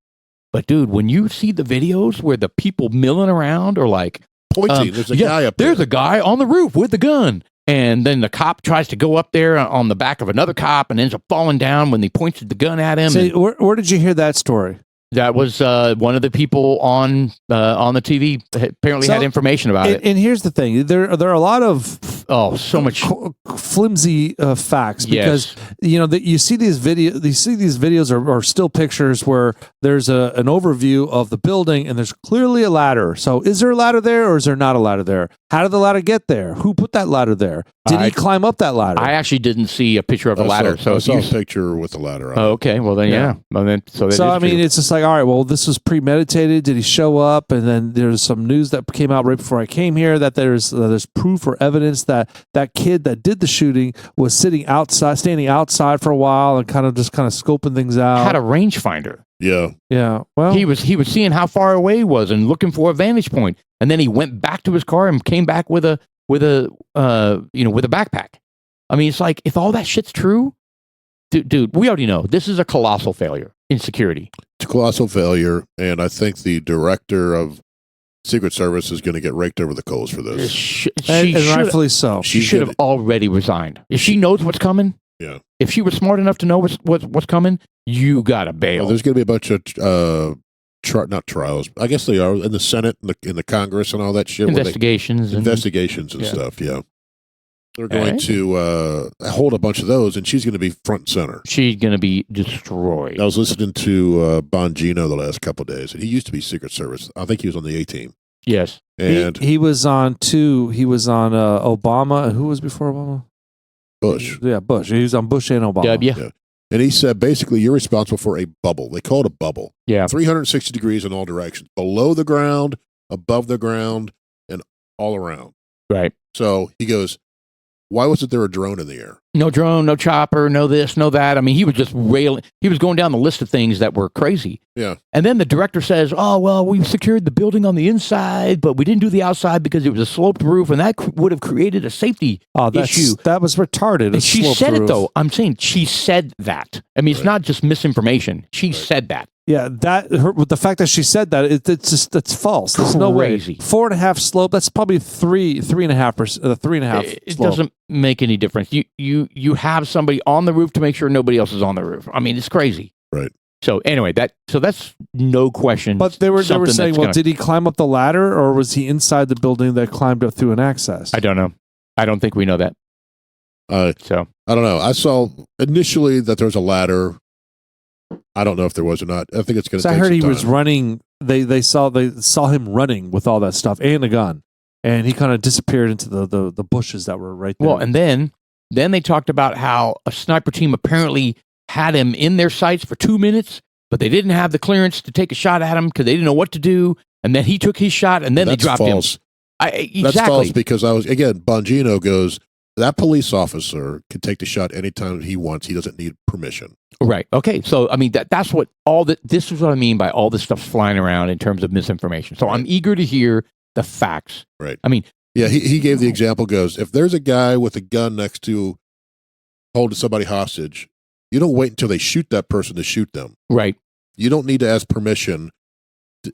But, dude, when you see the videos where the people milling around are like, pointing, there's a guy up there. There's a guy on the roof with the gun. And then the cop tries to go up there on the back of another cop and ends up falling down when he points the gun at him. See, where did you hear that story? That was one of the people on the TV apparently had information about it. And here's the thing: there are a lot of so much flimsy facts because you see these videos are still pictures where there's an overview of the building and there's clearly a ladder. So is there a ladder there or is there not a ladder there? How did the ladder get there? Who put that ladder there? Did he climb up that ladder? I actually didn't see a picture of a ladder. I saw a picture with the ladder on it. Oh, okay. Well, then, yeah. Well, then, I mean, it's just like, all right, well, this was premeditated. Did he show up? And then there's some news that came out right before I came here that there's proof or evidence that kid that did the shooting was standing outside for a while and kind of scoping things out. Had a rangefinder. Yeah. Yeah. Well, he was seeing how far away he was and looking for a vantage point. And then he went back to his car and came back with a backpack. I mean, it's like, if all that shit's true, dude, we already know this is a colossal failure in security. It's a colossal failure, and I think the director of Secret Service is going to get raked over the coals for this. And rightfully so. She should have already resigned. If she knows what's coming, if she was smart enough to know what's coming, you got to bail. Well, there's going to be a bunch of not trials. I guess they are in the Senate, in the Congress, and all that shit. Investigations and stuff. Yeah, they're going to hold a bunch of those, and she's going to be front and center. She's going to be destroyed. I was listening to Bongino the last couple of days, and he used to be Secret Service. I think he was on the A team. Yes, and he was on two. He was on Obama. Who was before Obama? Bush. Yeah, Bush. He was on Bush and Obama. Yeah. And he said, basically, you're responsible for a bubble. They call it a bubble. Yeah. 360 degrees in all directions. Below the ground, above the ground, and all around. Right. So he goes, why wasn't there a drone in the air? No drone, no chopper, no this, no that. I mean, he was just railing. He was going down the list of things that were crazy. Yeah. And then the director says, oh, well, we secured the building on the inside, but we didn't do the outside because it was a sloped roof, and that would have created a safety issue. That was retarded. And she said it, though. I'm saying she said that. I mean, it's not just misinformation. She said that. Yeah, with the fact that she said that, it's false. There's no way. 4.5 slope. That's probably 3.5%. 3.5. It doesn't make any difference. You have somebody on the roof to make sure nobody else is on the roof. I mean, it's crazy. Right. So anyway, that's no question. But they were saying, well, did he climb up the ladder or was he inside the building that climbed up through an access? I don't know. I don't think we know that. So I don't know. I saw initially that there was a ladder. I don't know if there was or not. I think it's going to. So I heard he was running. They saw him running with all that stuff and a gun, and he kind of disappeared into the bushes that were right there. Well, and then they talked about how a sniper team apparently had him in their sights for 2 minutes, but they didn't have the clearance to take a shot at him because they didn't know what to do. And then he took his shot, and then they dropped false. him. Exactly. That's false because Bongino goes, that police officer can take the shot anytime he wants. He doesn't need permission. Right. Okay. So, I mean, that's what this is what I mean by all this stuff flying around in terms of misinformation. So I'm eager to hear the facts. Right. I mean. Yeah, he gave the example, goes, if there's a guy with a gun next to holding somebody hostage, you don't wait until they shoot that person to shoot them. Right. You don't need to ask permission.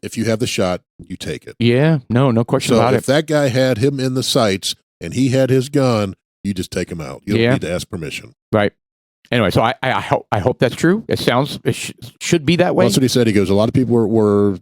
If you have the shot, you take it. Yeah. No question about it. So if that guy had him in the sights and he had his gun, you just take him out. You don't need to ask permission. Right. Anyway, so I hope that's true. It should be that way. Well, that's what he said. He goes, a lot of people were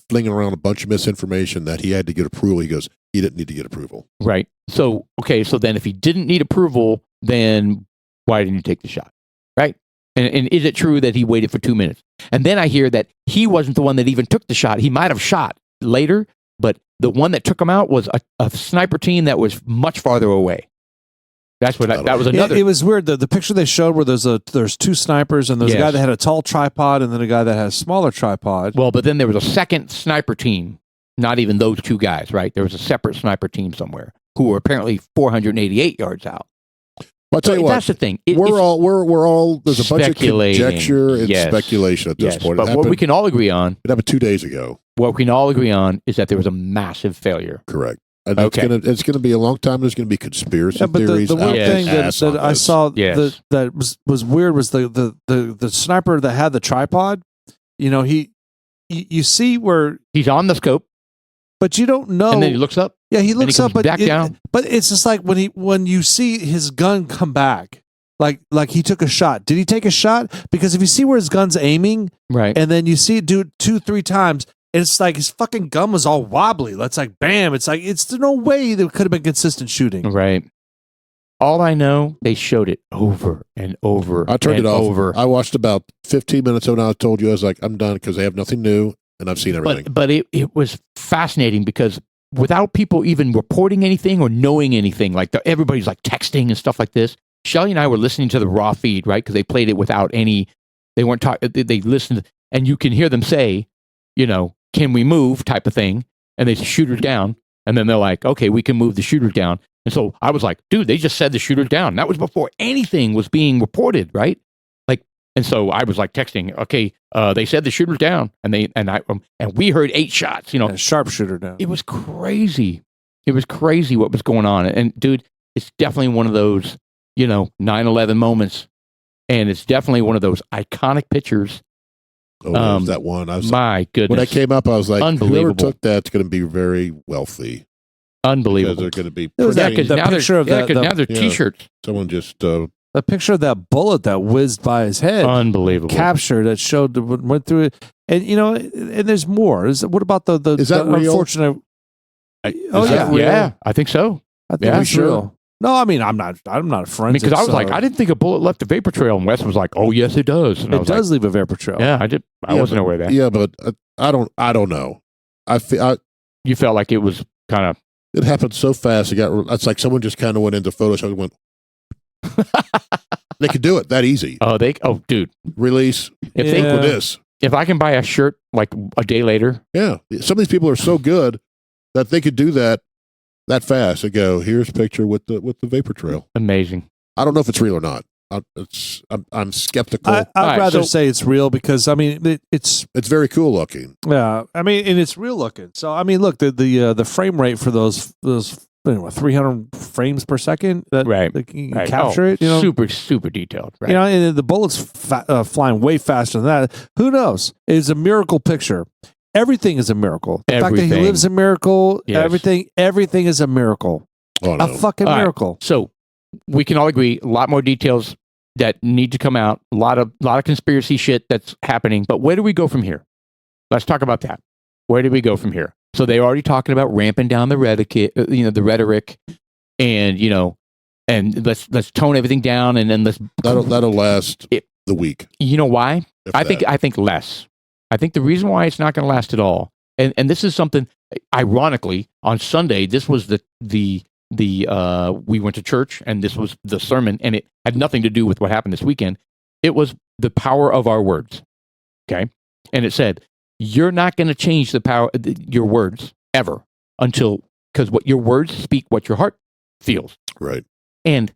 flinging around a bunch of misinformation that he had to get approval. He goes, he didn't need to get approval. Right. So, okay. So then if he didn't need approval, then why didn't you take the shot? Right. And is it true that he waited for 2 minutes? And then I hear that he wasn't the one that even took the shot. He might have shot later, but the one that took him out was a sniper team that was much farther away. That's what that was another. It was weird. The picture they showed where there's two snipers and there's a guy that had a tall tripod and then a guy that had a smaller tripod. Well, but then there was a second sniper team. Not even those two guys, right? There was a separate sniper team somewhere who were apparently 488 yards out. I'll tell you what. That's the thing. We're all. There's a bunch of conjecture and speculation at this point. But what we can all agree on. It happened 2 days ago. What we can all agree on is that there was a massive failure. Correct. And it's gonna be a long time. There's gonna be conspiracy theories. The one thing that I saw that was weird was the sniper that had the tripod. You know, you see where he's on the scope, but you don't know. And then he looks up. Yeah, he looks up, but back down. But it's just like when you see his gun come back, like he took a shot. Did he take a shot? Because if you see where his gun's aiming, right, and then you see it do it 2-3 times, it's like his fucking gun was all wobbly. That's like bam. It's like there's no way there could have been consistent shooting. Right. All I know, they showed it over and over. I turned it off. Over. I watched about 15 minutes of it. And I told you, I was like, I'm done because they have nothing new and I've seen everything. But it was fascinating because without people even reporting anything or knowing anything, like everybody's like texting and stuff like this. Shelly and I were listening to the raw feed, right? Because they played it without any. They weren't talking. They listened, and you can hear them say, you know, can we move type of thing, and they shoot her down, and then they're like, okay, we can move the shooter down. And so I was like, dude, they just said the shooter's down. That was before anything was being reported, right? Like, and so I was like texting, okay, they said the shooter's down, and we heard 8 shots, you know, sharpshooter down. It was crazy. It was crazy what was going on, and dude, it's definitely one of those, you know, 9/11 moments, and it's definitely one of those iconic pictures. Oh, that one. I was my goodness. When I came up, I was like, unbelievable. Whoever took that's going to be very wealthy. Unbelievable. They're going to be. Because now they're T-shirts. Someone just. A picture of that bullet that whizzed by his head. Unbelievable. Capture that showed went through it, and you know, and there's more. What about the is that the real? Unfortunate? Yeah, I think so. I think it's real. No, I mean I'm not a forensic. Because I was like, I didn't think a bullet left a vapor trail, and Wes was like, oh yes, it does. And it does leave a vapor trail. Yeah, I did. I wasn't aware of that. Yeah, but I don't know. You felt like it was kind of. It happened so fast. It's like someone just kind of went into Photoshop and went. They could do it that easy. Dude. Release. If this. If I can buy a shirt like a day later. Yeah. Some of these people are so good that they could do that fast and go, here's a picture with the vapor trail. Amazing. I don't know if it's real or not. I'm skeptical. I'd rather say it's real because I mean it's very cool looking. Yeah, I mean, and it's real looking. So I mean, look, the frame rate for those 300 frames per second that you can capture it. You know, super detailed. Right. You know, and the bullets flying way faster than that. Who knows? It's a miracle picture. Everything is a miracle. The fact that he lives a miracle. Yes. Everything is a miracle. Oh, no. A fucking miracle. Right. So we can all agree a lot more details that need to come out. A lot of conspiracy shit that's happening. But where do we go from here? Let's talk about that. Where do we go from here? So they're already talking about ramping down the rhetoric, and you know, and let's tone everything down, and then that'll last the week. You know why? I think less. I think the reason why it's not going to last at all, and this is something. Ironically, on Sunday, this was we went to church, and this was the sermon, and it had nothing to do with what happened this weekend. It was the power of our words. Okay, and it said, you're not going to change the power your words ever because what your words speak what your heart feels. Right. And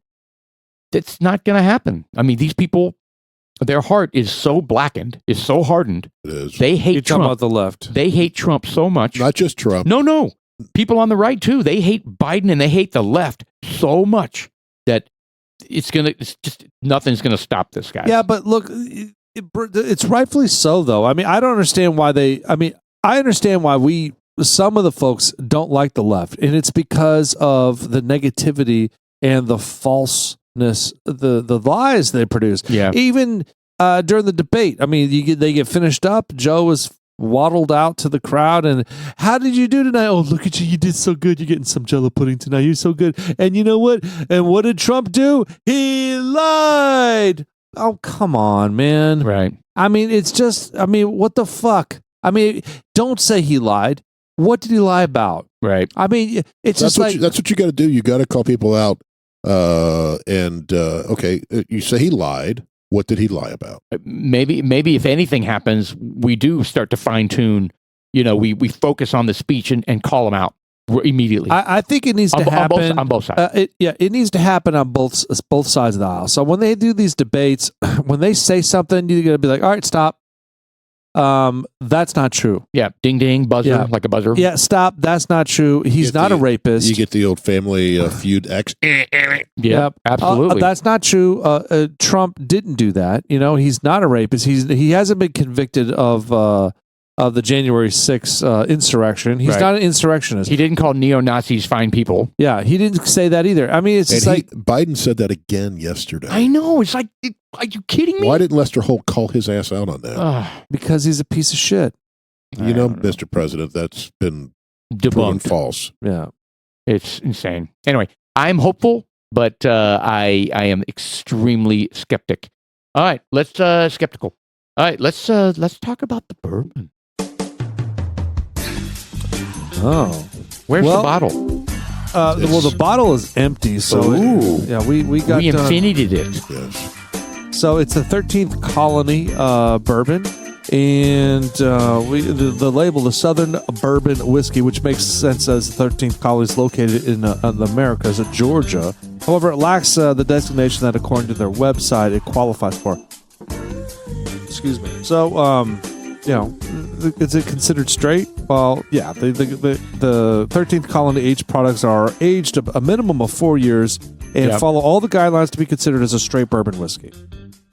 that's not going to happen. I mean, these people, their heart is so blackened, is so hardened. It is. They hate Trump. About the left. They hate Trump so much. Not just Trump. No. People on the right too. They hate Biden and they hate the left so much that nothing's going to stop this guy. Yeah, but look, it's rightfully so, though. I mean, I don't understand why I understand why some of the folks don't like the left, and it's because of the negativity and the falseness, the lies they produce. Yeah. Even during the debate, I mean, they get finished up. Joe was waddled out to the crowd, and how did you do tonight? Oh, look at you! You did so good. You're getting some Jell-O pudding tonight. You're so good. And you know what? And what did Trump do? He lied. Oh, come on, man. Right. I mean, it's just, what the fuck? I mean, don't say he lied. What did he lie about? Right. I mean, it's that's what you got to do. You got to call people out Okay, you say he lied. What did he lie about? Maybe if anything happens, we do start to fine tune. We focus on the speech and call them out immediately. I think it needs to happen on both sides. It needs to happen on both sides of the aisle. So when they do these debates, when they say something, you're gonna be like, all right, stop. That's not true. Yeah, ding ding buzzer, like a buzzer. Yeah, stop. That's not true. He's not a rapist. You get the old family feud X. Yeah, absolutely. That's not true. Trump didn't do that. He's not a rapist. He hasn't been convicted of the January 6th insurrection. He's not an insurrectionist. He didn't call neo-Nazis fine people. Yeah, he didn't say that either. I mean, it's just like Biden said that again yesterday. I know. It's like, are you kidding me? Why didn't Lester Holt call his ass out on that? Because he's a piece of shit. Mr. President, that's been proven false. Yeah. It's insane. Anyway, I'm hopeful, but I am extremely skeptic. All right, let's skeptical. All right, let's talk about the bourbon. Oh, where's the bottle? The bottle is empty. So we got we infinited it. Yes. So it's the 13th Colony bourbon, and the label, the Southern Bourbon Whiskey, which makes sense as the 13th Colony is located in the Americas of Georgia. However, it lacks the designation that, according to their website, it qualifies for. Excuse me. So, is it considered straight? Well, yeah. The 13th Colony aged products are aged a minimum of 4 years and follow all the guidelines to be considered as a straight bourbon whiskey.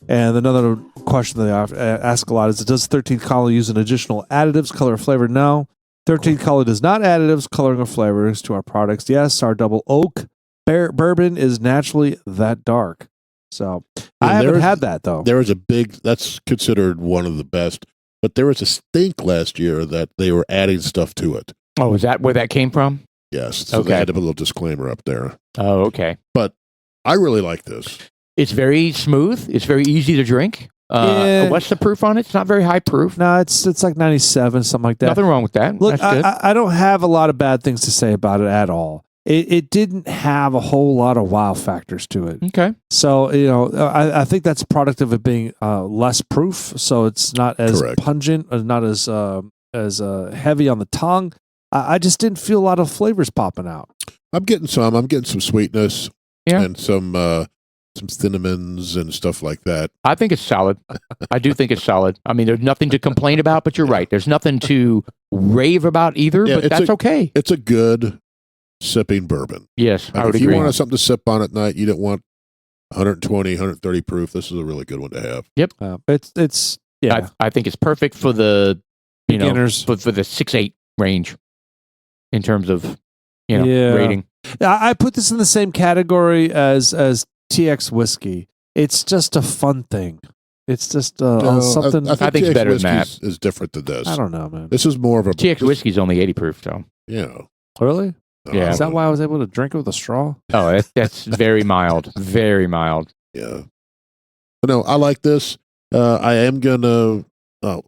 And another question they ask a lot is, does 13th Colony use an additional additives, color, or flavor? No. 13th Colony does not additives, coloring, or flavors to our products. Yes, our double oak bourbon is naturally that dark. So I haven't had that, though. There was that's considered one of the best, but there was a stink last year that they were adding stuff to it. Oh, is that where that came from? Yes. So they had to put a little disclaimer up there. Oh, okay. But I really like this. It's very smooth. It's very easy to drink. What's the proof on it? It's not very high proof. No, it's like 97, something like that. Nothing wrong with that. Look, That's good. I don't have a lot of bad things to say about it at all. It didn't have a whole lot of wow factors to it. Okay. So, I think that's a product of it being less proof. So it's not as pungent, or not as heavy on the tongue. I just didn't feel a lot of flavors popping out. I'm getting some sweetness and some some cinnamons and stuff like that. I think it's solid. I do think it's solid. I mean, there's nothing to complain about, but you're right. There's nothing to rave about either, but that's okay. It's a good sipping bourbon. Yes, I would agree. If you wanted something to sip on at night, you didn't want 120, 130 proof. This is a really good one to have. Yep. It's yeah. I think it's perfect for the beginners, for the 6-8 range in terms of rating. I put this in the same category as TX whiskey. It's just a fun thing. It's just something. I think it's better than that. Is different than this. I don't know, man. This is more of a TX whiskey is only 80 proof, so really. Yeah. Is that why I was able to drink it with a straw? Oh, that's very mild. Very mild. Yeah. But no, I like this. I am gonna.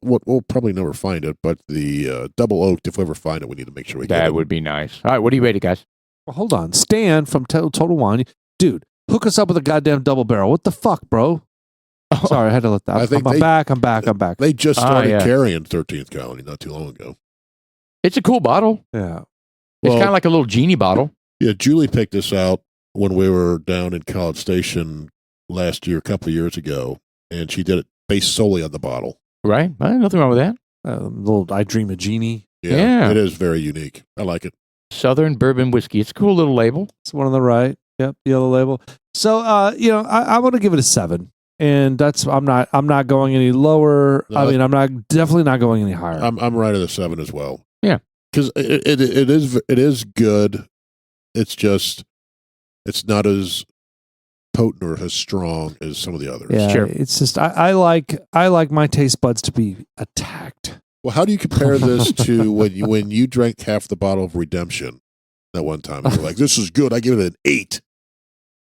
We'll probably never find it, but the double oaked. If we ever find it, we need to make sure we get it. That would be nice. All right, what are you rated, guys? Well, hold on, Stan from Total Wine, dude. Hook us up with a goddamn double barrel. What the fuck, bro? Sorry, I had to let that. I'm back. They just started carrying 13th Colony not too long ago. It's a cool bottle. Yeah. It's kind of like a little genie bottle. Yeah, Julie picked this out when we were down in College Station last year, a couple of years ago, and she did it based solely on the bottle. Right? Nothing wrong with that. Little I Dream of Genie. Yeah, it is very unique. I like it. Southern Bourbon Whiskey. It's a cool little label. It's one on the right. Yep, yellow label. So, I want to give it a 7, and that's I'm not going any lower. No, I'm definitely not going any higher. I'm right at a 7 as well. Yeah, because it is good. It's just it's not as potent or as strong as some of the others. Yeah, sure. It's just I like my taste buds to be attacked. Well, how do you compare this to when you drank half the bottle of Redemption that one time? You were like, "This is good." I give it an 8.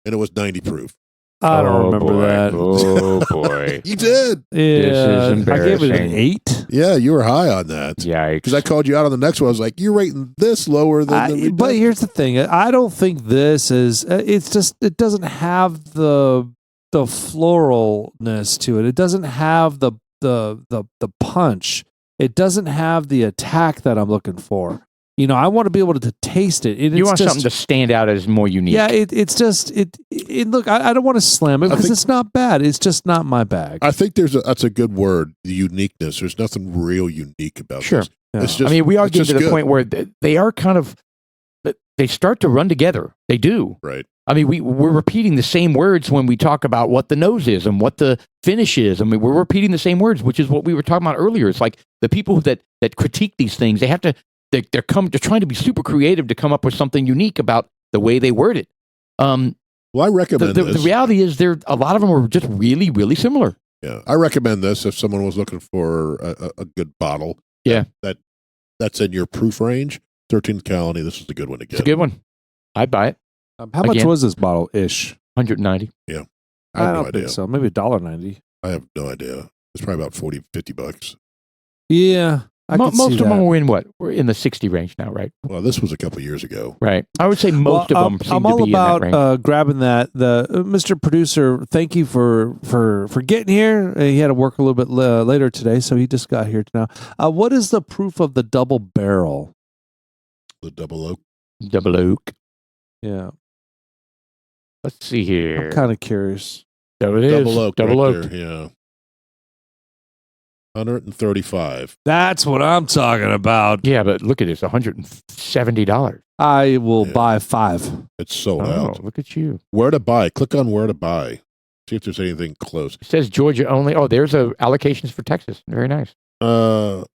And it was 90 proof. I don't remember boy. that. Oh boy. You did. Yeah, is I gave it an embarrassing. 8. Yeah, you were high on that. Yikes. Because I called you out on the next one. I was like, you're rating this lower than the But here's the thing: I don't think this is. It's just it doesn't have the floralness to it. It doesn't have the punch. It doesn't have the attack that I'm looking for. You know, I want to be able to taste it. you want something to stand out as more unique. Yeah, it's just it. Look, I don't want to slam it because it's not bad. It's just not my bag. I think that's a good word. The uniqueness. There's nothing real unique about Sure. this. Yeah. It's just, I mean, we are it's getting just to the good. point where they are kind of, they start to run together. They do. Right. I mean, we're repeating the same words when we talk about what the nose is and what the finish is. I mean, we're repeating the same words, which is what we were talking about earlier. It's like the people that critique these things, they have to, they're trying to be super creative to come up with something unique about the way they word it. Well, I recommend The this. reality is a lot of them are just really, really similar. Yeah, I recommend this if someone was looking for a good bottle. Yeah. That's in your proof range. 13th Colony. This is a good one to get. It's a good one. I'd buy it. How much Again. was this bottle ish? 190. I have I no don't idea. think so. Maybe $1.90. I have no idea. It's probably about $40-$50. Yeah, I could Most see of them that. were in what? We're in the 60 range now, right? Well, this was a couple years ago. Right. I would say most of them seem I'm to all be in that about range. grabbing that. The Mr. Producer, thank you for getting here. He had to work a little bit later today, so he just got here now. What is the proof of the double barrel? The double oak. Double oak. Yeah, Let's see here. I'm kind of curious. There it is. Double oak. Double right oak. there, yeah. 135. That's what I'm talking about. Yeah, but look at this, $170. I will Yeah. buy 5. It's sold Oh, out. look at you. Where to buy? Click on where to buy. See if there's anything close. It says Georgia only. Oh, there's allocations for Texas. Very nice. Fuck.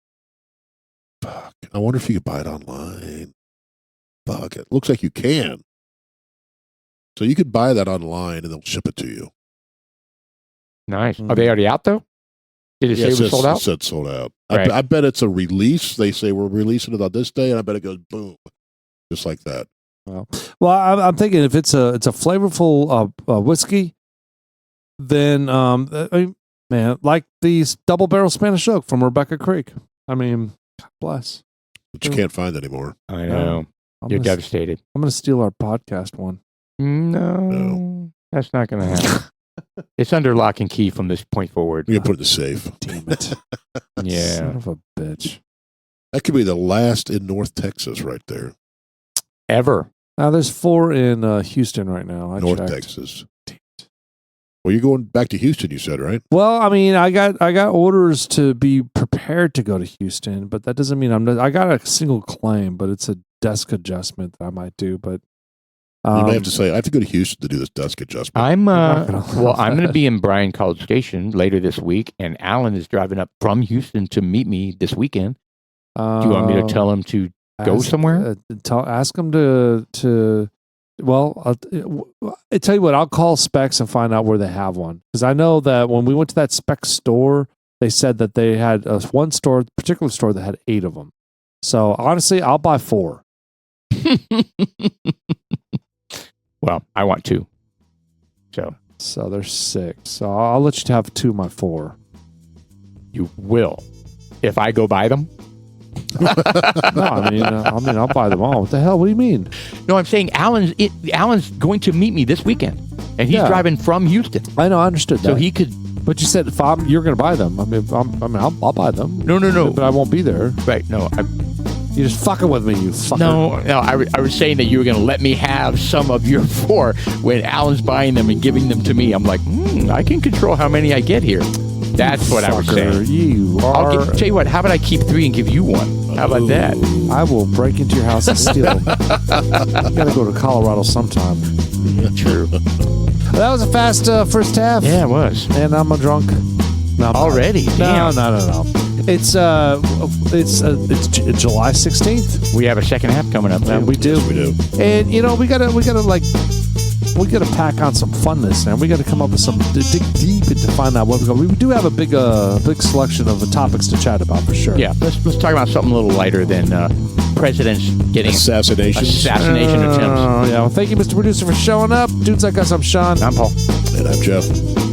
I wonder if you could buy it online. Fuck. It looks like you can. So you could buy that online and they'll ship it to you. Nice. Are they already out though? Did it say it was sold It out? said sold out. Right. I bet it's a release. They say we're releasing it on this day, and I bet it goes boom, just like that. Well, I'm thinking if it's a flavorful whiskey, then man, like these double barrel Spanish oak from Rebecca Creek. I mean, God bless. But you can't find anymore. I know. You're devastated. I'm going to steal our podcast one. No. That's not going to happen. It's under lock and key from this point forward. You can put it in the safe. Damn it. Yeah. Son of a bitch. That could be the last in North Texas, right there. Ever. Now there's 4 in Houston right now. I North checked. Texas. Well, you're going back to Houston, you said, right? Well, I mean, I got orders to be prepared to go to Houston, but that doesn't mean I got a single claim, but it's a desk adjustment that I might do. But You may have to say, I have to go to Houston to do this desk adjustment. I'm not gonna allow well, I'm going to that. be in Bryan College Station later this week, and Alan is driving up from Houston to meet me this weekend. Do you want me to tell him to go somewhere? Ask him to. Well, I tell you what. I'll call Specs and find out where they have one, because I know that when we went to that Specs store, they said that they had one store, particular store that had 8 of them. So honestly, I'll buy 4. Well, I want to. So there's 6. So I'll let you have 2 of my 4. You will. If I go buy them? No, I mean, I'll buy them all. What the hell? What do you mean? No, I'm saying Alan's going to meet me this weekend, and he's Yeah. driving from Houston. I know, I understood that. So he could. But you said you're going to buy them. I'll buy them. No. But I won't be there. Right. No. You're just fucking with me, you fucker. No. I was saying that you were going to let me have some of your 4 when Alan's buying them and giving them to me. I'm like, I can control how many I get here. That's what I was saying. You are. Tell you what. How about I keep 3 and give you 1? How about that? I will break into your house and steal them. You gotta go to Colorado sometime. True. That was a fast first half. Yeah, it was. And I'm a drunk. No, I'm Already? not. Damn. No. It's July 16th. We have a second half coming up. And too. we do. Yes, we do. And we gotta pack on some funness, and we gotta come up with some dig deep into find out what we're going. We do have a big selection of topics to chat about for sure. Yeah, let's talk about something a little lighter than presidents getting assassination attempts. Yeah. Well, thank you, Mr. Producer, for showing up. Dudes Like Us, I'm Sean. I'm Paul. And I'm Jeff.